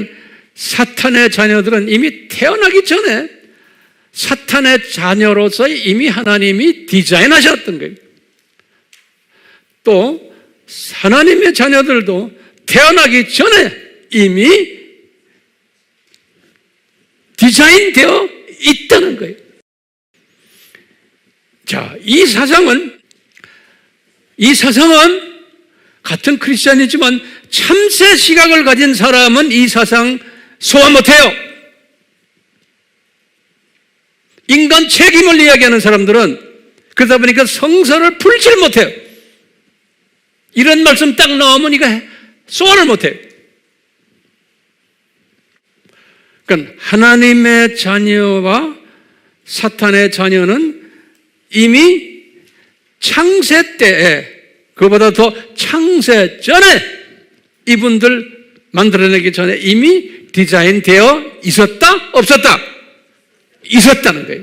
사탄의 자녀들은 이미 태어나기 전에 사탄의 자녀로서 이미 하나님이 디자인하셨던 거예요. 또 하나님의 자녀들도 태어나기 전에 이미 디자인되어 있다는 거예요. 자, 이 사상은 같은 크리스찬이지만 참새 시각을 가진 사람은 이 사상 소화 못해요. 인간 책임을 이야기하는 사람들은 그러다 보니까 성서를 풀지를 못해요. 이런 말씀 딱 나오면 이거 소화를 못해요. 그러니까 하나님의 자녀와 사탄의 자녀는 이미 창세 때에, 그보다 더 창세 전에 이분들 만들어내기 전에 이미 디자인되어 있었다? 없었다? 있었다는 거예요.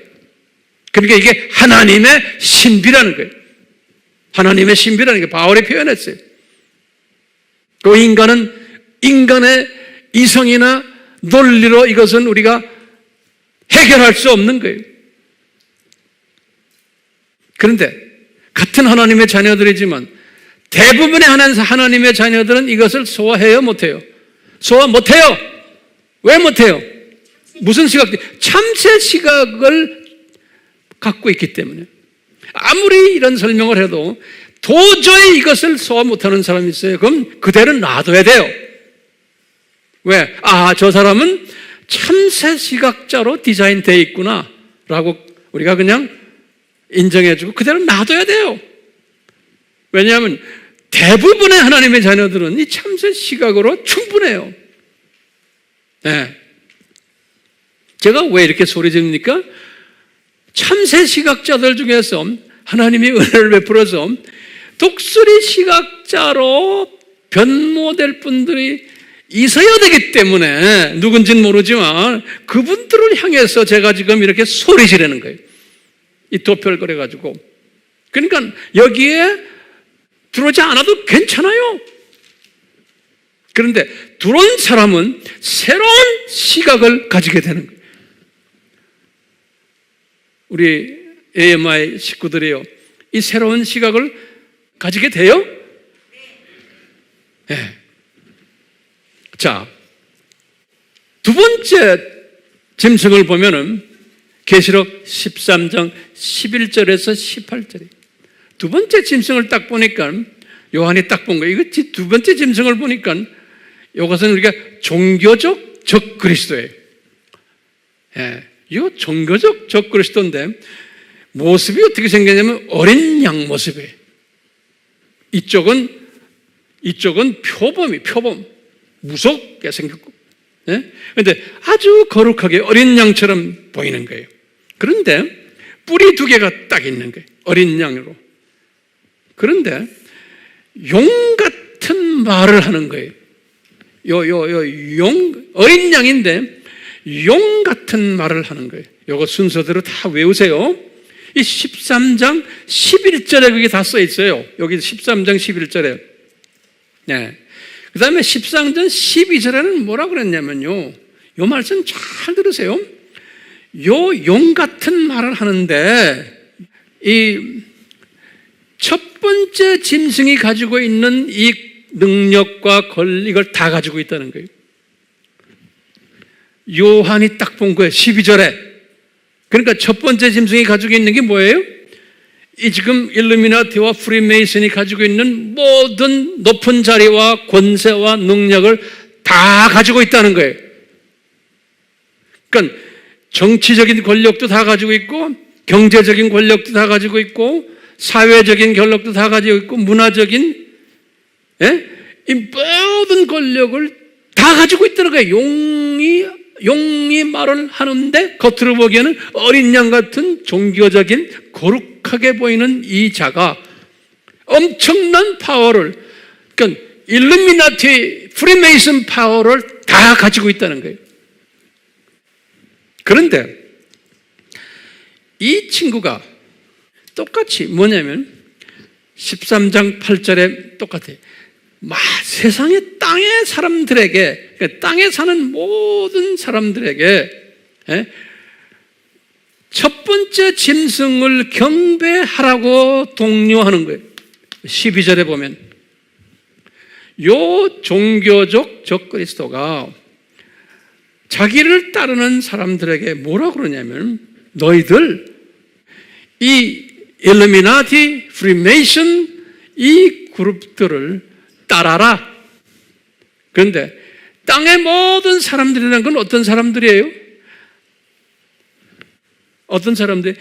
그러니까 이게 하나님의 신비라는 거예요. 하나님의 신비라는 게 바울이 표현했어요. 그 인간의 이성이나 논리로 이것은 우리가 해결할 수 없는 거예요. 그런데 같은 하나님의 자녀들이지만 대부분의 하나님의 자녀들은 이것을 소화해요, 못해요? 소화 못해요. 왜 못해요? 무슨 시각? 참새 시각을 갖고 있기 때문에. 아무리 이런 설명을 해도 도저히 이것을 소화 못하는 사람이 있어요. 그럼 그대로 놔둬야 돼요. 왜? 저 사람은 참새 시각자로 디자인되어 있구나 라고 우리가 그냥 인정해주고 그대로 놔둬야 돼요. 왜냐하면 대부분의 하나님의 자녀들은 이 참새 시각으로 충분해요. 네. 제가 왜 이렇게 소리 지릅니까? 참새 시각자들 중에서 하나님이 은혜를 베풀어서 독수리 시각자로 변모될 분들이 있어야 되기 때문에 누군지는 모르지만 그분들을 향해서 제가 지금 이렇게 소리 지르는 거예요. 이 도표를 그려가지고. 그러니까 여기에 들어오지 않아도 괜찮아요. 그런데 들어온 사람은 새로운 시각을 가지게 되는 거예요. 우리 AMI 식구들이요, 이 새로운 시각을 가지게 돼요? 네. 자, 두 번째 짐승을 보면은 계시록 13장 11절에서 18절이 두 번째 짐승을 딱 보니까 요한이 딱 본 거예요. 이거 두 번째 짐승을 보니까 이것은 우리가 종교적 적그리스도예요. 예, 이거 종교적 적그리스도인데 모습이 어떻게 생겼냐면 어린 양 모습이에요. 이쪽은 표범 무섭게 생겼고, 그런데 아주 거룩하게 어린 양처럼 보이는 거예요. 그런데 뿔이 두 개가 딱 있는 거예요. 어린 양으로. 그런데 용 같은 말을 하는 거예요. 어린 양인데 용 같은 말을 하는 거예요. 이거 순서대로 다 외우세요. 이 13장 11절에 그게 다 써 있어요. 여기 13장 11절에. 네. 그 다음에 13장 12절에는 뭐라고 그랬냐면요, 요 말씀 잘 들으세요. 요 용 같은 말을 하는데 이 첫 번째 짐승이 가지고 있는 이 능력과 권리를 다 가지고 있다는 거예요. 요한이 딱 본 거예요. 12절에. 그러니까 첫 번째 짐승이 가지고 있는 게 뭐예요? 이 지금 일루미나티와 프리메이슨이 가지고 있는 모든 높은 자리와 권세와 능력을 다 가지고 있다는 거예요. 그러니까 정치적인 권력도 다 가지고 있고, 경제적인 권력도 다 가지고 있고, 사회적인 권력도 다 가지고 있고, 문화적인, 이 모든 권력을 다 가지고 있다는 거예요. 용이 말을 하는데 겉으로 보기에는 어린 양 같은 종교적인 거룩하게 보이는 이 자가 엄청난 파워를, 그러니까 일루미나티, 프리메이슨 파워를 다 가지고 있다는 거예요. 그런데 이 친구가 똑같이 뭐냐면 13장 8절에 똑같아요. 세상의 땅의 사람들에게, 그러니까 땅에 사는 모든 사람들에게 첫 번째 짐승을 경배하라고 독려하는 거예요. 12절에 보면 요 종교적 적그리스도가 자기를 따르는 사람들에게 뭐라고 그러냐면, 너희들 이 일루미나티, 프리메이션 이 그룹들을 따라라. 그런데 땅의 모든 사람들이라는 건 어떤 사람들이에요? 어떤 사람들?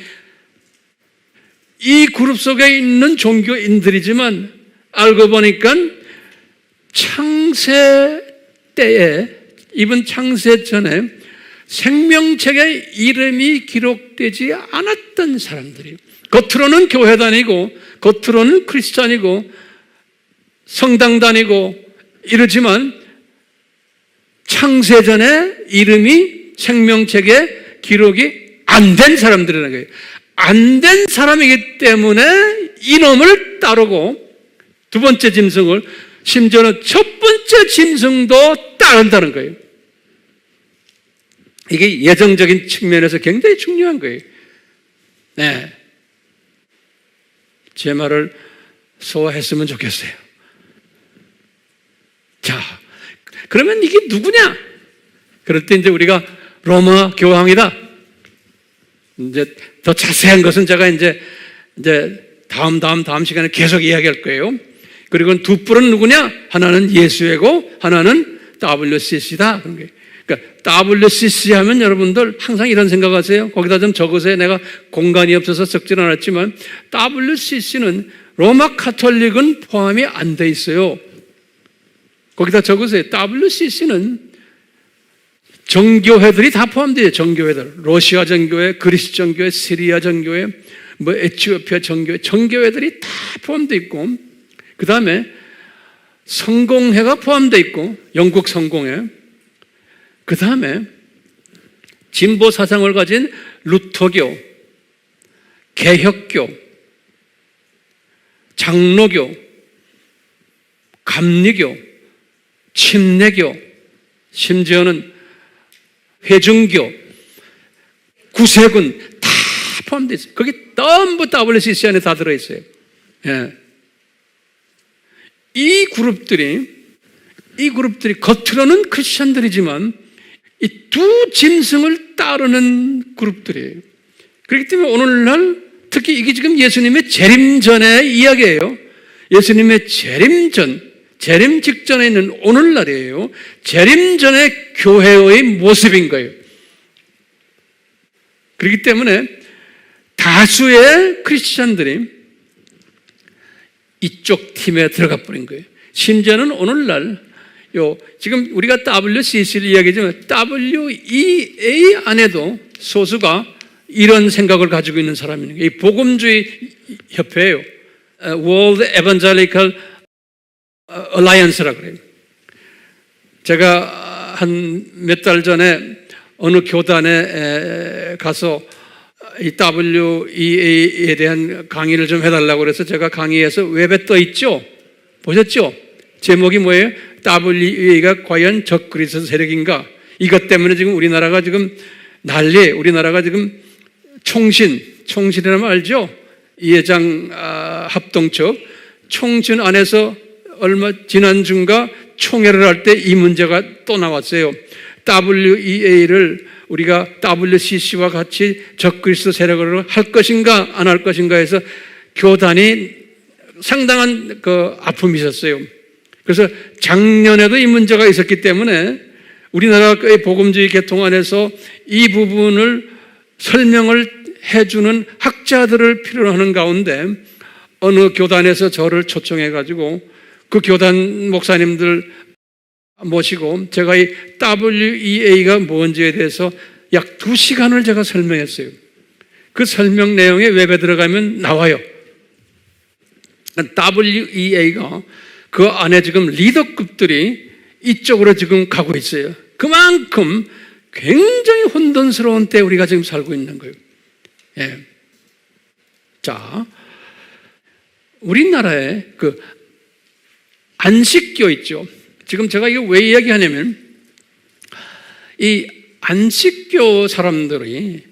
이 그룹 속에 있는 종교인들이지만 알고 보니까 창세 때에, 이번 창세 전에 생명책에 이름이 기록되지 않았던 사람들이에요. 겉으로는 교회 다니고 겉으로는 크리스찬이고 성당 다니고 이러지만 창세전에 이름이 생명책에 기록이 안 된 사람들이라는 거예요. 안 된 사람이기 때문에 이놈을 따르고 두 번째 짐승을, 심지어는 첫 번째 짐승도 따른다는 거예요. 이게 예정적인 측면에서 굉장히 중요한 거예요. 네. 제 말을 소화했으면 좋겠어요. 자, 그러면 이게 누구냐? 그럴 때 이제 우리가 로마 교황이다. 이제 더 자세한 것은 제가 이제 다음 시간에 계속 이야기할 거예요. 그리고 두 뿔은 누구냐? 하나는 예수이고 하나는 WCC다. 그런 게. 그러니까 WCC 하면 여러분들 항상 이런 생각하세요. 거기다 좀 적으세요. 내가 공간이 없어서 적지는 않았지만 WCC는 로마 카톨릭은 포함이 안 돼 있어요. 거기다 적으세요. WCC는 정교회들이 다 포함돼요. 정교회들. 러시아 정교회, 그리스 정교회, 시리아 정교회, 에티오피아 정교회, 정교회들이 다 포함되어 있고, 그 다음에 성공회가 포함되어 있고, 영국 성공회, 그 다음에 진보 사상을 가진 루터교, 개혁교, 장로교, 감리교, 침례교, 심지어는 회중교, 구세군 다 포함되어 있어요. 거기 전부 WCC 안에 다 들어있어요. 예. 이 그룹들이 겉으로는 크리스천들이지만 이 두 짐승을 따르는 그룹들이에요. 그렇기 때문에 오늘날 특히 이게 지금 예수님의 재림 전의 이야기예요. 예수님의 재림 직전에 있는 오늘날이에요. 재림 전의 교회의 모습인 거예요. 그렇기 때문에 다수의 크리스천들이 이쪽 팀에 들어가 버린 거예요. 심지어는 오늘날 지금 우리가 WCC를 이야기하지만 WEA 안에도 소수가 이런 생각을 가지고 있는 사람이 있는 거예요. 이 복음주의 협회예요. World Evangelical Alliance라고 그래요. 제가 한 몇 달 전에 어느 교단에 가서 이 WEA에 대한 강의를 좀 해달라고 그래서 제가 강의해서 웹에 떠 있죠? 보셨죠? 제목이 뭐예요? WEA가 과연 적그리스도 세력인가? 이것 때문에 지금 우리나라가 지금 난리예요. 우리나라가 지금 총신이라면 알죠? 이회장 합동측 총신 안에서 지난주인가 총회를 할 때 이 문제가 또 나왔어요. WEA를 우리가 WCC와 같이 적그리스도 세력으로 할 것인가 안 할 것인가 해서 교단이 상당한 아픔이 있었어요. 그래서 작년에도 이 문제가 있었기 때문에 우리나라의 복음주의 계통 안에서 이 부분을 설명을 해주는 학자들을 필요로 하는 가운데 어느 교단에서 저를 초청해가지고 그 교단 목사님들 모시고 제가 이 WEA가 뭔지에 대해서 약 2시간을 제가 설명했어요. 그 설명 내용에 웹에 들어가면 나와요. WEA가 그 안에 지금 리더급들이 이쪽으로 지금 가고 있어요. 그만큼 굉장히 혼돈스러운 때 우리가 지금 살고 있는 거예요. 예. 자, 우리나라에 안식교 있죠. 지금 제가 이거 왜 이야기하냐면 이 안식교 사람들이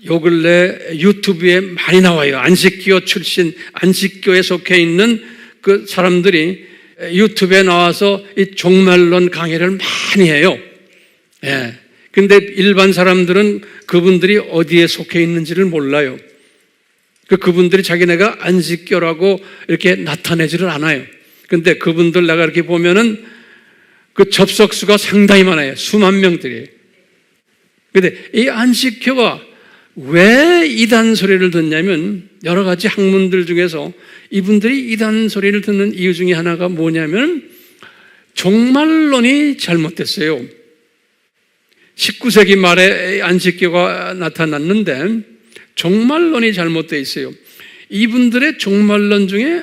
요 근래 유튜브에 많이 나와요. 안식교 출신, 안식교에 속해 있는 그 사람들이 유튜브에 나와서 이 종말론 강의를 많이 해요. 예. 근데 일반 사람들은 그분들이 어디에 속해 있는지를 몰라요. 그분들이 자기네가 안식교라고 이렇게 나타내지를 않아요. 근데 그분들 내가 이렇게 보면은 그 접속수가 상당히 많아요. 수만 명들이. 근데 이 안식교가 왜 이단 소리를 듣냐면 여러 가지 학문들 중에서 이분들이 이단 소리를 듣는 이유 중에 하나가 뭐냐면 종말론이 잘못됐어요. 19세기 말에 안식교가 나타났는데 종말론이 잘못되어 있어요. 이분들의 종말론 중에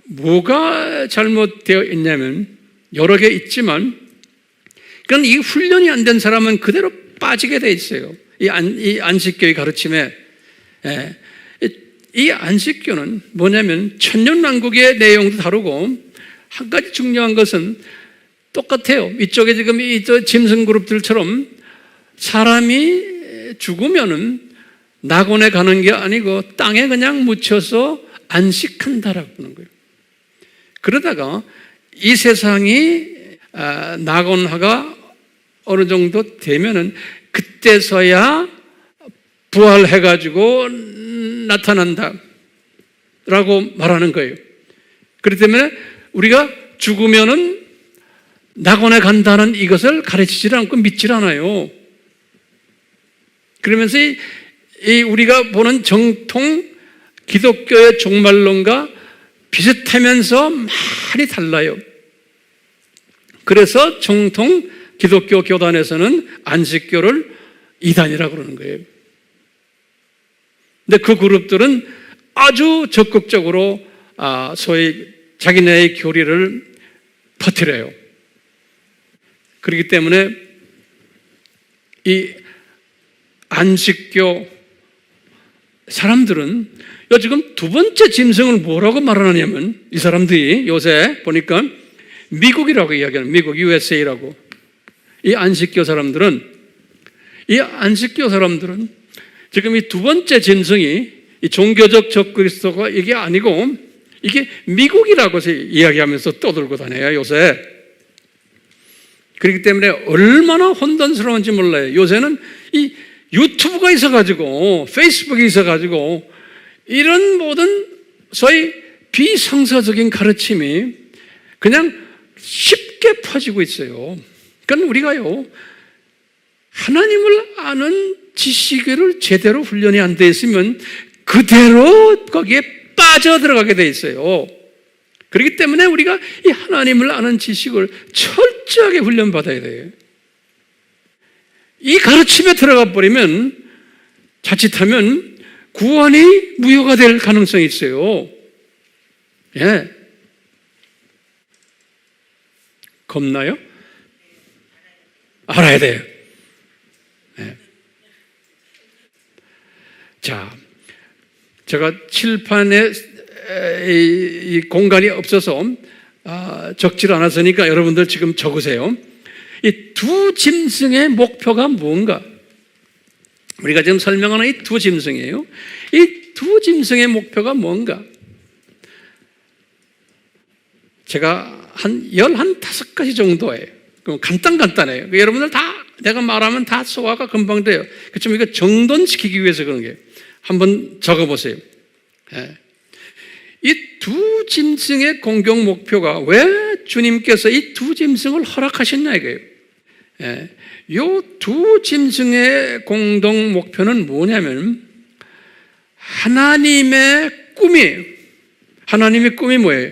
뭐가 잘못되어 있냐면 여러 개 있지만 그건 이 훈련이 안 된 사람은 그대로 빠지게 돼 있어요. 이 안식교의 가르침에. 이 안식교는 뭐냐면 천년왕국의 내용도 다르고 한 가지 중요한 것은 똑같아요. 이쪽에 지금 이 짐승 그룹들처럼 사람이 죽으면은 낙원에 가는 게 아니고 땅에 그냥 묻혀서 안식한다라고 하는 거예요. 그러다가 이 세상이 낙원화가 어느 정도 되면은 그때서야 부활해가지고 나타난다라고 말하는 거예요. 그렇기 때문에 우리가 죽으면은 낙원에 간다는 이것을 가르치지 않고 믿질 않아요. 그러면서 우리가 보는 정통 기독교의 종말론과 비슷하면서 많이 달라요. 그래서 정통 기독교 교단에서는 안식교를 이단이라고 그러는 거예요. 근데 그 그룹들은 아주 적극적으로 소위 자기네의 교리를 퍼뜨려요. 그렇기 때문에 이 안식교 사람들은 지금 두 번째 짐승을 뭐라고 말하느냐면 이 사람들이 요새 보니까 미국이라고 이야기하는 미국 USA라고 이 안식교 사람들은 지금 이 두 번째 짐승이 이 종교적 적그리스도가 이게 아니고 이게 미국이라고 이야기하면서 떠들고 다녀요 요새. 그렇기 때문에 얼마나 혼돈스러운지 몰라요. 요새는 이 유튜브가 있어가지고 페이스북이 있어가지고 이런 모든 소위 비성서적인 가르침이 그냥 쉽게 퍼지고 있어요. 그러니까 우리가요 하나님을 아는 지식을 제대로 훈련이 안 돼 있으면 그대로 거기에 빠져들어가게 돼 있어요. 그렇기 때문에 우리가 이 하나님을 아는 지식을 철저하게 훈련받아야 돼요. 이 가르침에 들어가 버리면 자칫하면 구원이 무효가 될 가능성이 있어요. 예. 겁나요? 알아야 돼요. 예. 자, 제가 칠판에 이 공간이 없어서 적질 않았으니까 여러분들 지금 적으세요. 이 두 짐승의 목표가 뭔가? 우리가 지금 설명하는 이 두 짐승이에요. 이 두 짐승의 목표가 뭔가? 제가 한 15가지 정도예요. 그럼 간단해요. 여러분들 다 내가 말하면 다 소화가 금방 돼요. 그렇지만 이거 정돈시키기 위해서 그런 거예요. 한번 적어보세요. 예. 이 두 짐승의 공경 목표가 왜 주님께서 이 두 짐승을 허락하셨냐 이거예요. 예. 이 두 짐승의 공동 목표는 뭐냐면 하나님의 꿈이 뭐예요?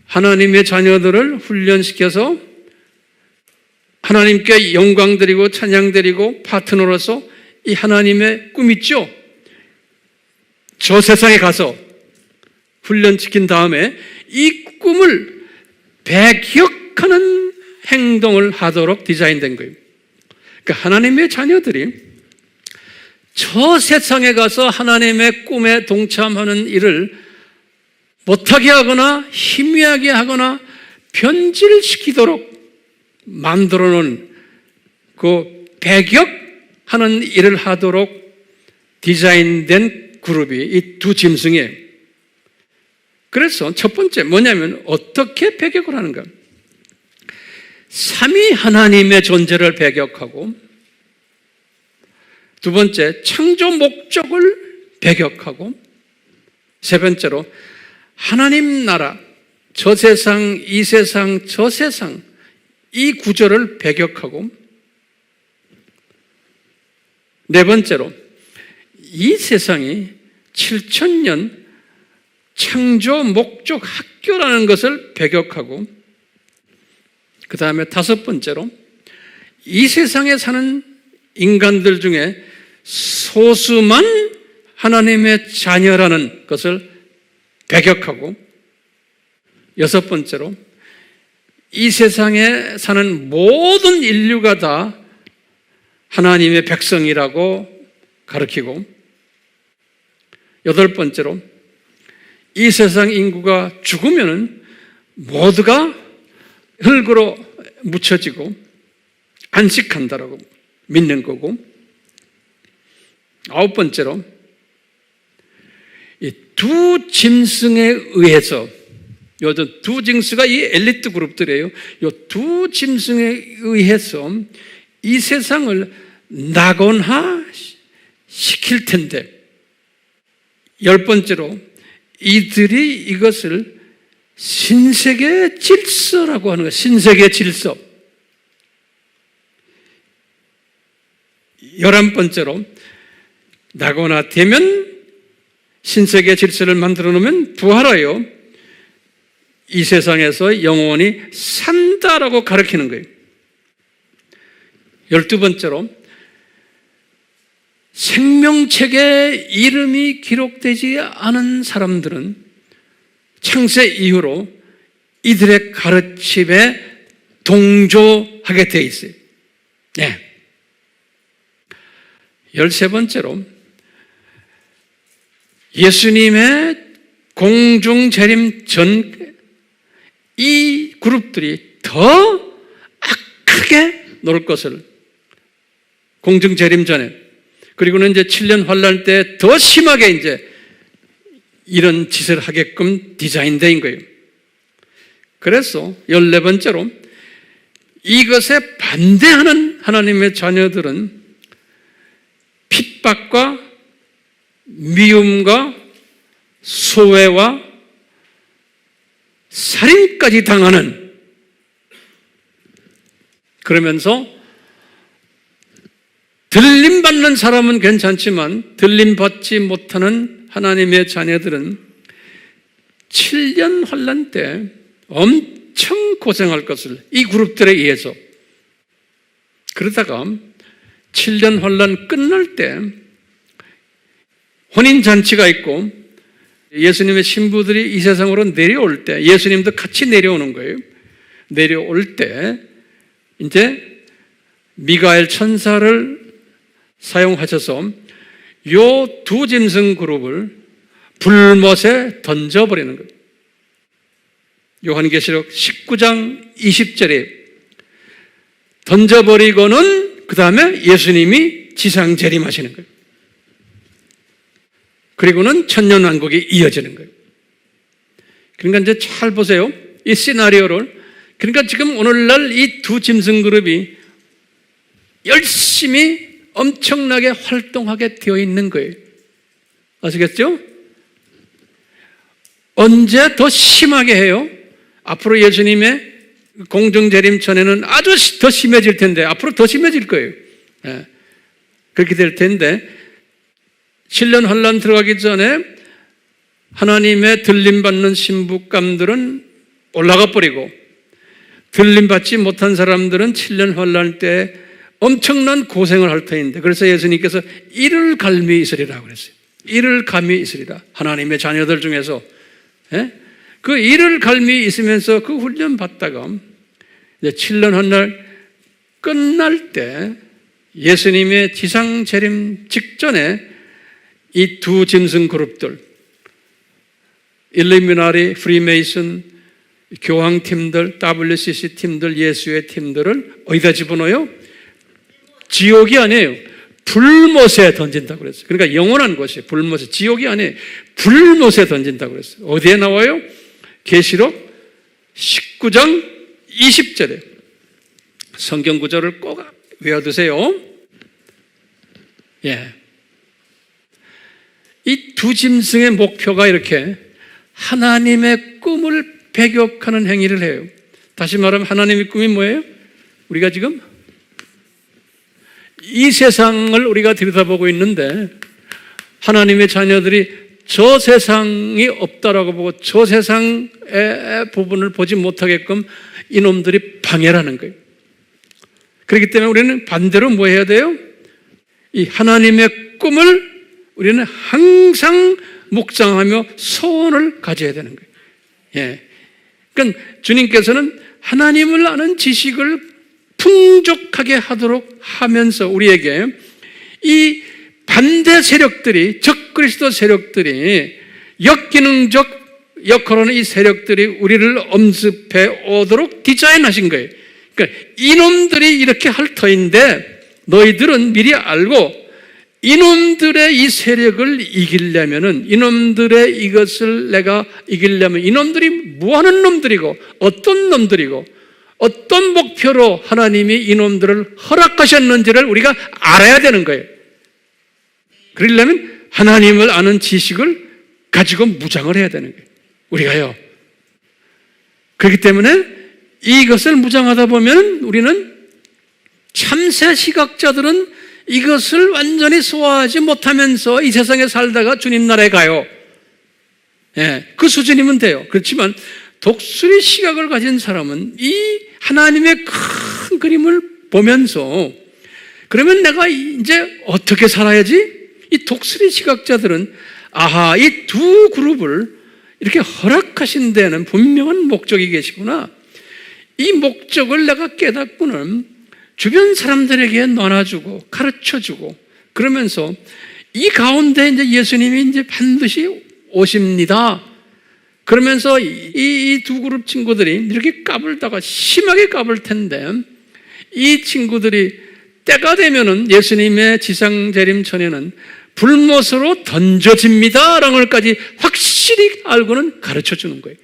하나님의 자녀들을 훈련시켜서 하나님께 영광 드리고 찬양 드리고 파트너로서 이 하나님의 꿈 있죠? 저 세상에 가서 훈련시킨 다음에 이 꿈을 배격하는 행동을 하도록 디자인된 거예요. 그러니까 하나님의 자녀들이 저 세상에 가서 하나님의 꿈에 동참하는 일을 못하게 하거나 희미하게 하거나 변질시키도록 만들어 놓은 그 배격하는 일을 하도록 디자인된 그룹이 이 두 짐승이에요. 그래서 첫 번째 뭐냐면 어떻게 배격을 하는가? 삼위 하나님의 존재를 배격하고 두 번째 창조 목적을 배격하고 세 번째로 하나님 나라, 저 세상, 이 세상, 저 세상 이 구조를 배격하고 네 번째로 이 세상이 7,000년 창조 목적 학교라는 것을 배격하고 그 다음에 다섯 번째로 이 세상에 사는 인간들 중에 소수만 하나님의 자녀라는 것을 배격하고 여섯 번째로 이 세상에 사는 모든 인류가 다 하나님의 백성이라고 가르치고 여덟 번째로 이 세상 인구가 죽으면 모두가 흙으로 묻혀지고 안식한다라고 믿는 거고 아홉 번째로 이 두 짐승에 의해서 요즘 두 짐승가 이 엘리트 그룹들이에요. 이 두 짐승에 의해서 이 세상을 낙원화 시킬 텐데 열 번째로 이들이 이것을 신세계 질서라고 하는 거예요. 신세계 질서. 11번째로 나거나 되면 신세계 질서를 만들어 놓으면 부활하여 이 세상에서 영원히 산다라고 가르치는 거예요. 12번째로 생명책에 이름이 기록되지 않은 사람들은 창세 이후로 이들의 가르침에 동조하게 되어 있어요. 네. 13번째로 예수님의 공중 재림 전 이 그룹들이 더 악하게 놀 것을, 공중 재림 전에, 그리고는 이제 7년 환란 때 더 심하게 이제 이런 짓을 하게끔 디자인된 거예요. 그래서 14번째로 이것에 반대하는 하나님의 자녀들은 핍박과 미움과 소외와 살인까지 당하는, 그러면서 들림받는 사람은 괜찮지만 들림받지 못하는 하나님의 자녀들은 7년 환란 때 엄청 고생할 것을, 이 그룹들에 의해서. 그러다가 7년 환란 끝날 때 혼인잔치가 있고 예수님의 신부들이 이 세상으로 내려올 때, 예수님도 같이 내려오는 거예요. 내려올 때 이제 미가엘 천사를 사용하셔서 요 두 짐승 그룹을 불못에 던져버리는 거예요. 요한계시록 19장 20절에 던져버리고는 그 다음에 예수님이 지상 재림하시는 거예요. 그리고는 천년왕국이 이어지는 거예요. 그러니까 이제 잘 보세요. 이 시나리오를. 그러니까 지금 오늘날 이 두 짐승 그룹이 열심히 엄청나게 활동하게 되어 있는 거예요. 아시겠죠? 언제 더 심하게 해요? 앞으로 예수님의 공중재림 전에는 아주 더 심해질 텐데, 앞으로 더 심해질 거예요. 네. 그렇게 될 텐데 7년 환란 들어가기 전에 하나님의 들림받는 신부감들은 올라가 버리고 들림받지 못한 사람들은 7년 환란 때 엄청난 고생을 할 터인데, 그래서 예수님께서 이를 갈미 있으리라고 그랬어요. 이를 갈미 있으리라. 하나님의 자녀들 중에서 그 이를 갈미 있으면서 그 훈련 받다가 이제 7년 환란 끝날 때 예수님의 지상 재림 직전에 이 두 짐승 그룹들, 일루미나리, 프리메이슨, 교황팀들, WCC 팀들, 예수의 팀들을 어디다 집어넣어요? 지옥이 아니에요. 불못에 던진다고 그랬어요. 그러니까 영원한 곳이에요. 불못에. 지옥이 아니에요. 불못에 던진다고 그랬어요. 어디에 나와요? 계시록 19장 20절에. 성경 구절을 꼭 외워두세요. 예. 이 두 짐승의 목표가 이렇게 하나님의 꿈을 배격하는 행위를 해요. 다시 말하면 하나님의 꿈이 뭐예요? 우리가 지금 이 세상을 우리가 들여다보고 있는데 하나님의 자녀들이 저 세상이 없다라고 보고 저 세상의 부분을 보지 못하게끔 이놈들이 방해하는 거예요. 그렇기 때문에 우리는 반대로 뭐 해야 돼요? 이 하나님의 꿈을 우리는 항상 묵상하며 소원을 가져야 되는 거예요. 예. 그러니까 주님께서는 하나님을 아는 지식을 풍족하게 하도록 하면서 우리에게 이 반대 세력들이, 적그리스도 세력들이, 역기능적 역할하는 이 세력들이 우리를 엄습해 오도록 디자인하신 거예요. 그러니까 이놈들이 이렇게 할 터인데 너희들은 미리 알고 이놈들의 이 세력을 이기려면은, 이놈들의 이것을 내가 이기려면 이놈들이 뭐 하는 놈들이고 어떤 놈들이고 어떤 목표로 하나님이 이놈들을 허락하셨는지를 우리가 알아야 되는 거예요. 그러려면 하나님을 아는 지식을 가지고 무장을 해야 되는 거예요. 우리가요. 그렇기 때문에 이것을 무장하다 보면 우리는 참새 시각자들은 이것을 완전히 소화하지 못하면서 이 세상에 살다가 주님 나라에 가요. 그 수준이면 돼요. 그렇지만 독수리 시각을 가진 사람은 이 하나님의 큰 그림을 보면서 그러면 내가 이제 어떻게 살아야지? 이 독수리 시각자들은 아하, 이 두 그룹을 이렇게 허락하신 데는 분명한 목적이 계시구나. 이 목적을 내가 깨닫고는 주변 사람들에게 나눠주고 가르쳐주고 그러면서 이 가운데 이제 예수님이 이제 반드시 오십니다. 그러면서 이 두 그룹 친구들이 이렇게 까불다가 심하게 까불 텐데 이 친구들이 때가 되면은 예수님의 지상재림전에는 불못으로 던져집니다. 라는 것까지 확실히 알고는 가르쳐 주는 거예요.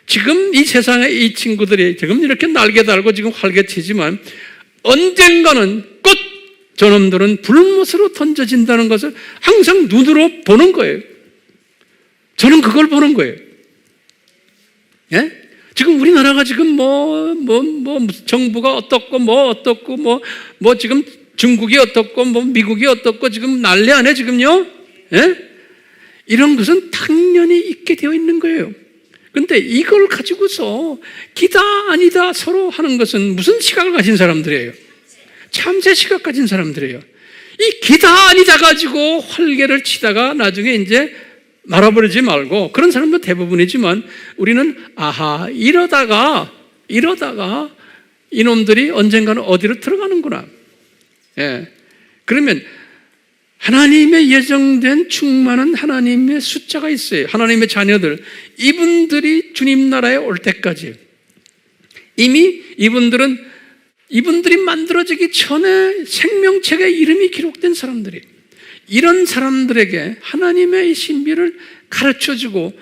지금 이 세상에 이 친구들이 지금 이렇게 날개 달고 지금 활개치지만 언젠가는 꼭 저놈들은 불못으로 던져진다는 것을 항상 눈으로 보는 거예요. 저는 그걸 보는 거예요. 지금 우리나라가 지금 정부가 어떻고 지금 중국이 어떻고 미국이 어떻고 지금 난리 아니에요 지금요. 이런 것은 당연히 있게 되어 있는 거예요. 그런데 이걸 가지고서 기다 아니다 서로 하는 것은 무슨 시각을 가진 사람들이에요? 참새 시각 가진 사람들이에요. 이 기다 아니다 가지고 활개를 치다가 나중에 이제 말아버리지 말고 그런 사람도 대부분이지만 우리는 아하 이러다가 이놈들이 언젠가는 어디로 들어가는구나. 그러면 하나님의 예정된 충만한 하나님의 숫자가 있어요. 하나님의 자녀들 이분들이 주님 나라에 올 때까지 이미 이분들이 만들어지기 전에 생명책에 이름이 기록된 사람들이 이런 사람들에게 하나님의 이 신비를 가르쳐주고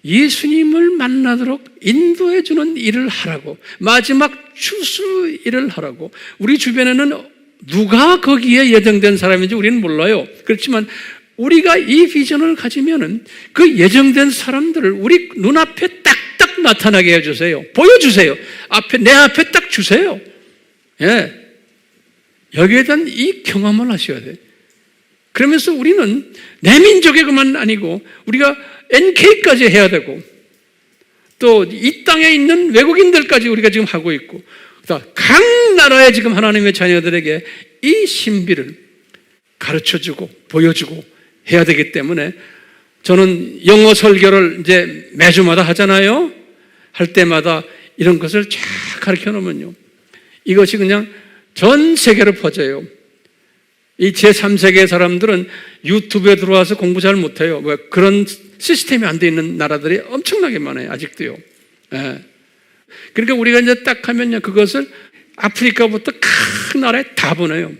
예수님을 만나도록 인도해주는 일을 하라고 마지막 추수 일을 하라고 우리 주변에는 누가 거기에 예정된 사람인지 우리는 몰라요. 그렇지만 우리가 이 비전을 가지면은 그 예정된 사람들을 우리 눈앞에 딱딱 나타나게 해주세요. 보여주세요. 내 앞에 딱 주세요. 여기에 대한 이 경험을 하셔야 돼요. 그러면서 우리는 내 민족의 것만 아니고 우리가 NK까지 해야 되고 또 이 땅에 있는 외국인들까지 우리가 지금 하고 있고 각 나라의 지금 하나님의 자녀들에게 이 신비를 가르쳐주고 보여주고 해야 되기 때문에 저는 영어 설교를 이제 매주마다 하잖아요. 할 때마다 이런 것을 쫙 가르쳐 놓으면요. 이것이 그냥 전 세계로 퍼져요. 이 제3세계 사람들은 유튜브에 들어와서 공부 잘 못해요. 그런 시스템이 안 돼 있는 나라들이 엄청나게 많아요. 아직도요. 그러니까 우리가 이제 딱 하면요. 그것을 아프리카부터 큰 나라에 다 보내요.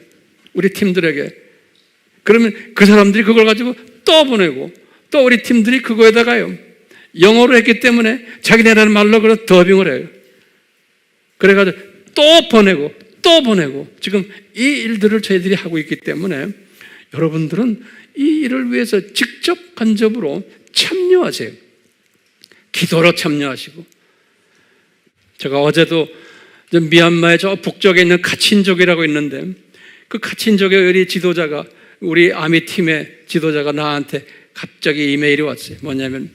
우리 팀들에게. 그러면 그 사람들이 그걸 가지고 또 보내고 또 우리 팀들이 그거에다가요. 영어로 했기 때문에 자기네라는 말로 그래서 더빙을 해요. 그래가지고 또 보내고 지금 이 일들을 저희들이 하고 있기 때문에 여러분들은 이 일을 위해서 직접 간접으로 참여하세요. 기도로 참여하시고 제가 어제도 미얀마의 저 북쪽에 있는 카친족이라고 있는데 그 카친족의 우리 지도자가 우리 아미팀의 지도자가 나한테 갑자기 이메일이 왔어요. 뭐냐면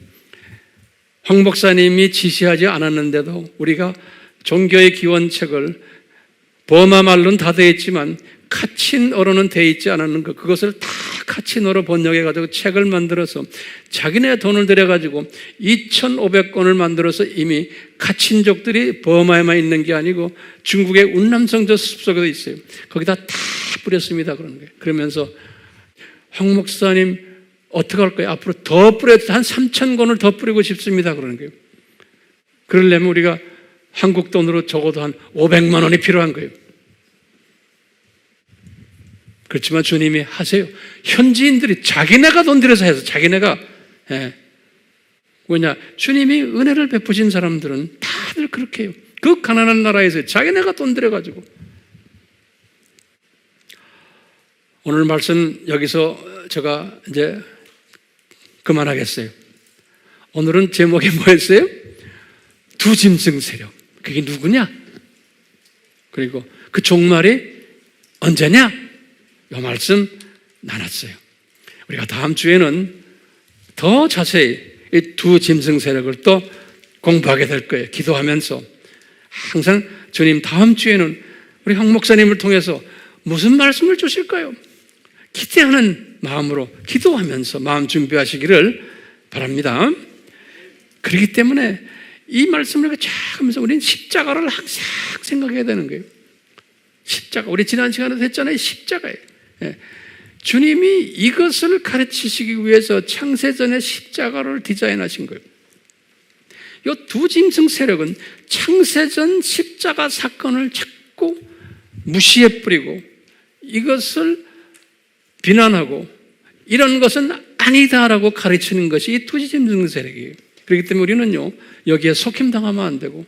황 목사님이 지시하지 않았는데도 우리가 종교의 기원책을 버마 말로는 다 되어 있지만 카친어로는 되어 있지 않았는 것 그것을 다 카친어로 번역해가지고 책을 만들어서 자기네 돈을 들여가지고 2,500권을 만들어서 이미 카친족들이 버마에만 있는 게 아니고 중국의 운남성저 숲속에도 있어요. 거기다 다 뿌렸습니다. 그런 거예요. 그러면서 황 목사님 어떻게 할 거예요? 앞으로 더 뿌려서 한 3,000권을 더 뿌리고 싶습니다. 그러는 거예요. 그러려면 우리가 한국 돈으로 적어도 한 500만 원이 필요한 거예요. 그렇지만 주님이 하세요. 현지인들이 자기네가 돈 들여서 해서 자기네가 왜냐? 주님이 은혜를 베푸신 사람들은 다들 그렇게 해요. 그 가난한 나라에서 자기네가 돈 들여가지고 오늘 말씀 여기서 제가 이제 그만하겠어요. 오늘은 제목이 뭐였어요? 두 짐승 세력, 그게 누구냐? 그리고 그 종말이 언제냐? 이 말씀 나눴어요. 우리가 다음 주에는 더 자세히 이 두 짐승 세력을 또 공부하게 될 거예요. 기도하면서 항상 주님 다음 주에는 우리 황 목사님을 통해서 무슨 말씀을 주실까요? 기대하는 마음으로 기도하면서 마음 준비하시기를 바랍니다. 그렇기 때문에 이 말씀을 쫙 하면서 우리는 십자가를 항상 생각해야 되는 거예요. 십자가, 우리 지난 시간에도 했잖아요. 십자가예요. 주님이 이것을 가르치시기 위해서 창세전에 십자가를 디자인하신 거예요. 이 두 짐승 세력은 창세전 십자가 사건을 자꾸 무시해 뿌리고 이것을 비난하고 이런 것은 아니다라고 가르치는 것이 이 두 짐승 세력이에요. 그렇기 때문에 우리는요, 여기에 속임당하면 안 되고,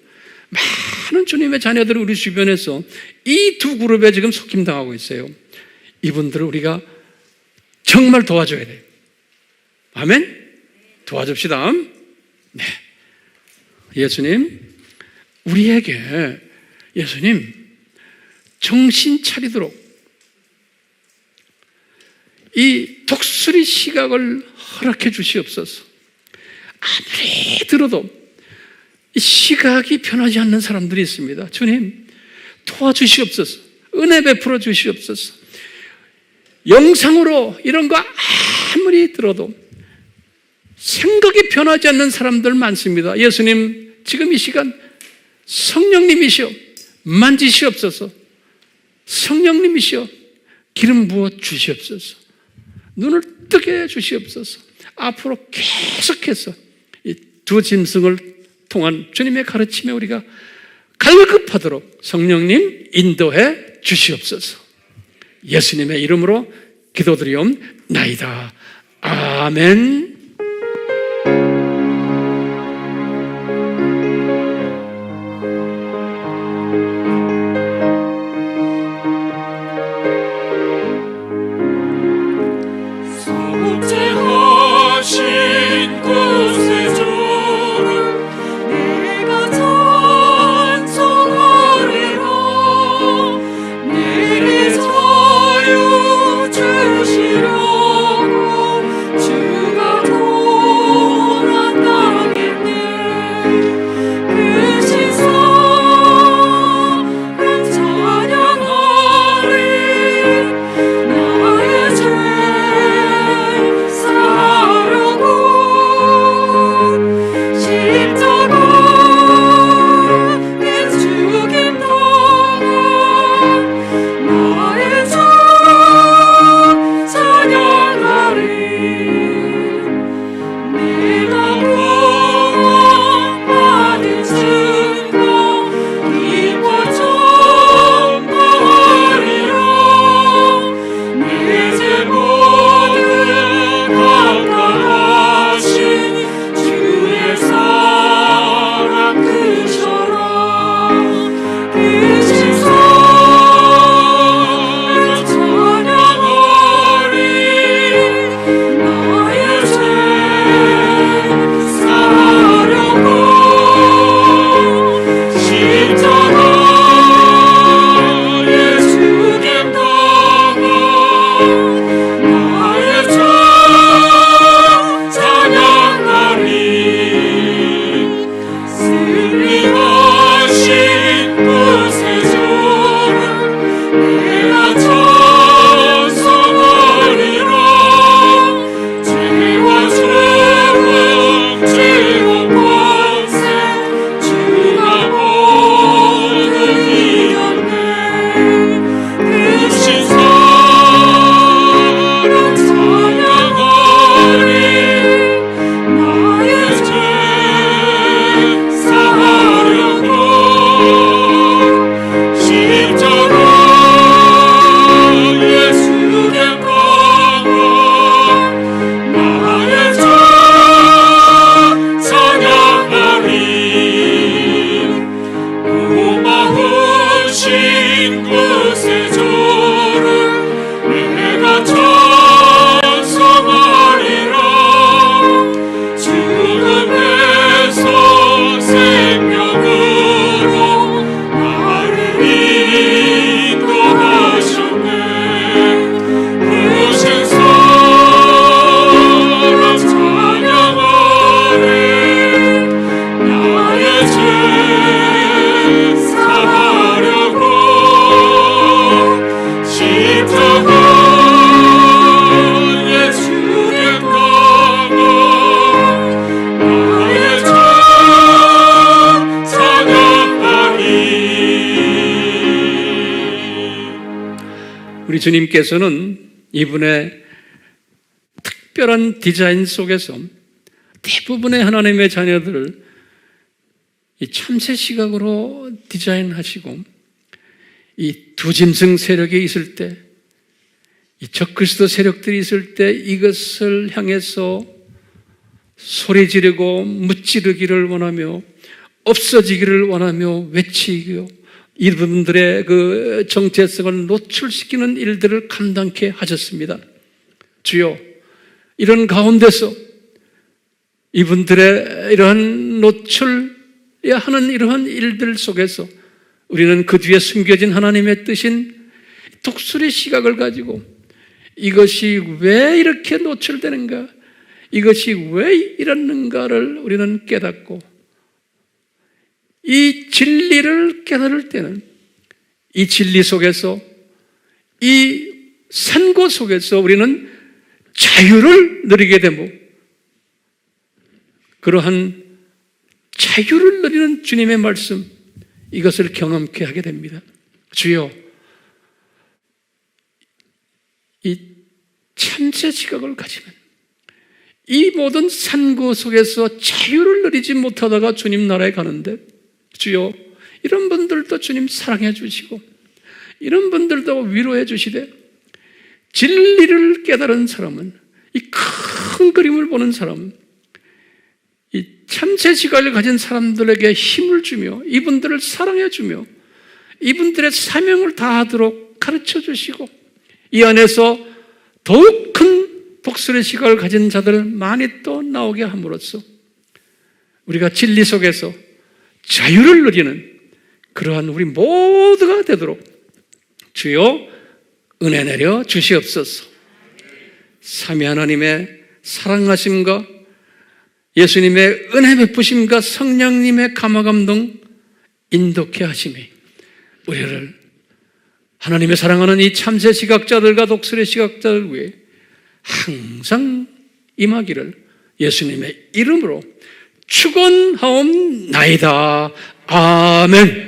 많은 주님의 자녀들이 우리 주변에서 이 두 그룹에 지금 속임당하고 있어요. 이분들을 우리가 정말 도와줘야 돼요. 아멘? 도와줍시다. 네. 예수님, 우리에게 예수님 정신 차리도록 이 독수리 시각을 허락해 주시옵소서. 아무리 들어도 이 시각이 변하지 않는 사람들이 있습니다. 주님, 도와주시옵소서. 은혜 베풀어 주시옵소서. 영상으로 이런 거 아무리 들어도 생각이 변하지 않는 사람들 많습니다. 예수님, 지금 이 시간 성령님이시여 만지시옵소서. 성령님이시여 기름 부어 주시옵소서. 눈을 뜨게 해 주시옵소서. 앞으로 계속해서 이 두 짐승을 통한 주님의 가르침에 우리가 갈급하도록 성령님 인도해 주시옵소서. 예수님의 이름으로 기도드리옵나이다. 아멘. 주시려고 주가 주님께서는 이분의 특별한 디자인 속에서 대부분의 하나님의 자녀들을 이 참새 시각으로 디자인하시고, 이 두 짐승 세력이 있을 때, 이 적그리스도 세력들이 있을 때 이것을 향해서 소리 지르고 무찌르기를 원하며 없어지기를 원하며 외치고 이분들의 그 정체성을 노출시키는 일들을 감당케 하셨습니다. 주여, 이런 가운데서 이분들의 이러한 노출해야 하는 이러한 일들 속에서 우리는 그 뒤에 숨겨진 하나님의 뜻인 독수리 시각을 가지고 이것이 왜 이렇게 노출되는가, 이것이 왜 이러는가를 우리는 깨닫고, 이 진리를 깨달을 때는 이 진리 속에서, 이 산고 속에서 우리는 자유를 누리게 되고, 그러한 자유를 누리는 주님의 말씀, 이것을 경험케 하게 됩니다. 주여, 이 참새 시각을 가지면 이 모든 산고 속에서 자유를 누리지 못하다가 주님 나라에 가는데, 주여, 이런 분들도 주님 사랑해 주시고 이런 분들도 위로해 주시되, 진리를 깨달은 사람은, 이 큰 그림을 보는 사람은 이 참새 시각을 가진 사람들에게 힘을 주며 이분들을 사랑해 주며 이분들의 사명을 다하도록 가르쳐 주시고, 이 안에서 더욱 큰 독수리 시각을 가진 자들 많이 또 나오게 함으로써 우리가 진리 속에서 자유를 누리는 그러한 우리 모두가 되도록 주여 은혜 내려 주시옵소서. 삼위 하나님의 사랑하심과 예수님의 은혜 베푸심과 성령님의 감화감동 인도케 하심이 우리를 하나님의 사랑하는 이 참새 시각자들과 독수리 시각자들 위해 항상 임하기를 예수님의 이름으로 축원하옵나이다. 아멘.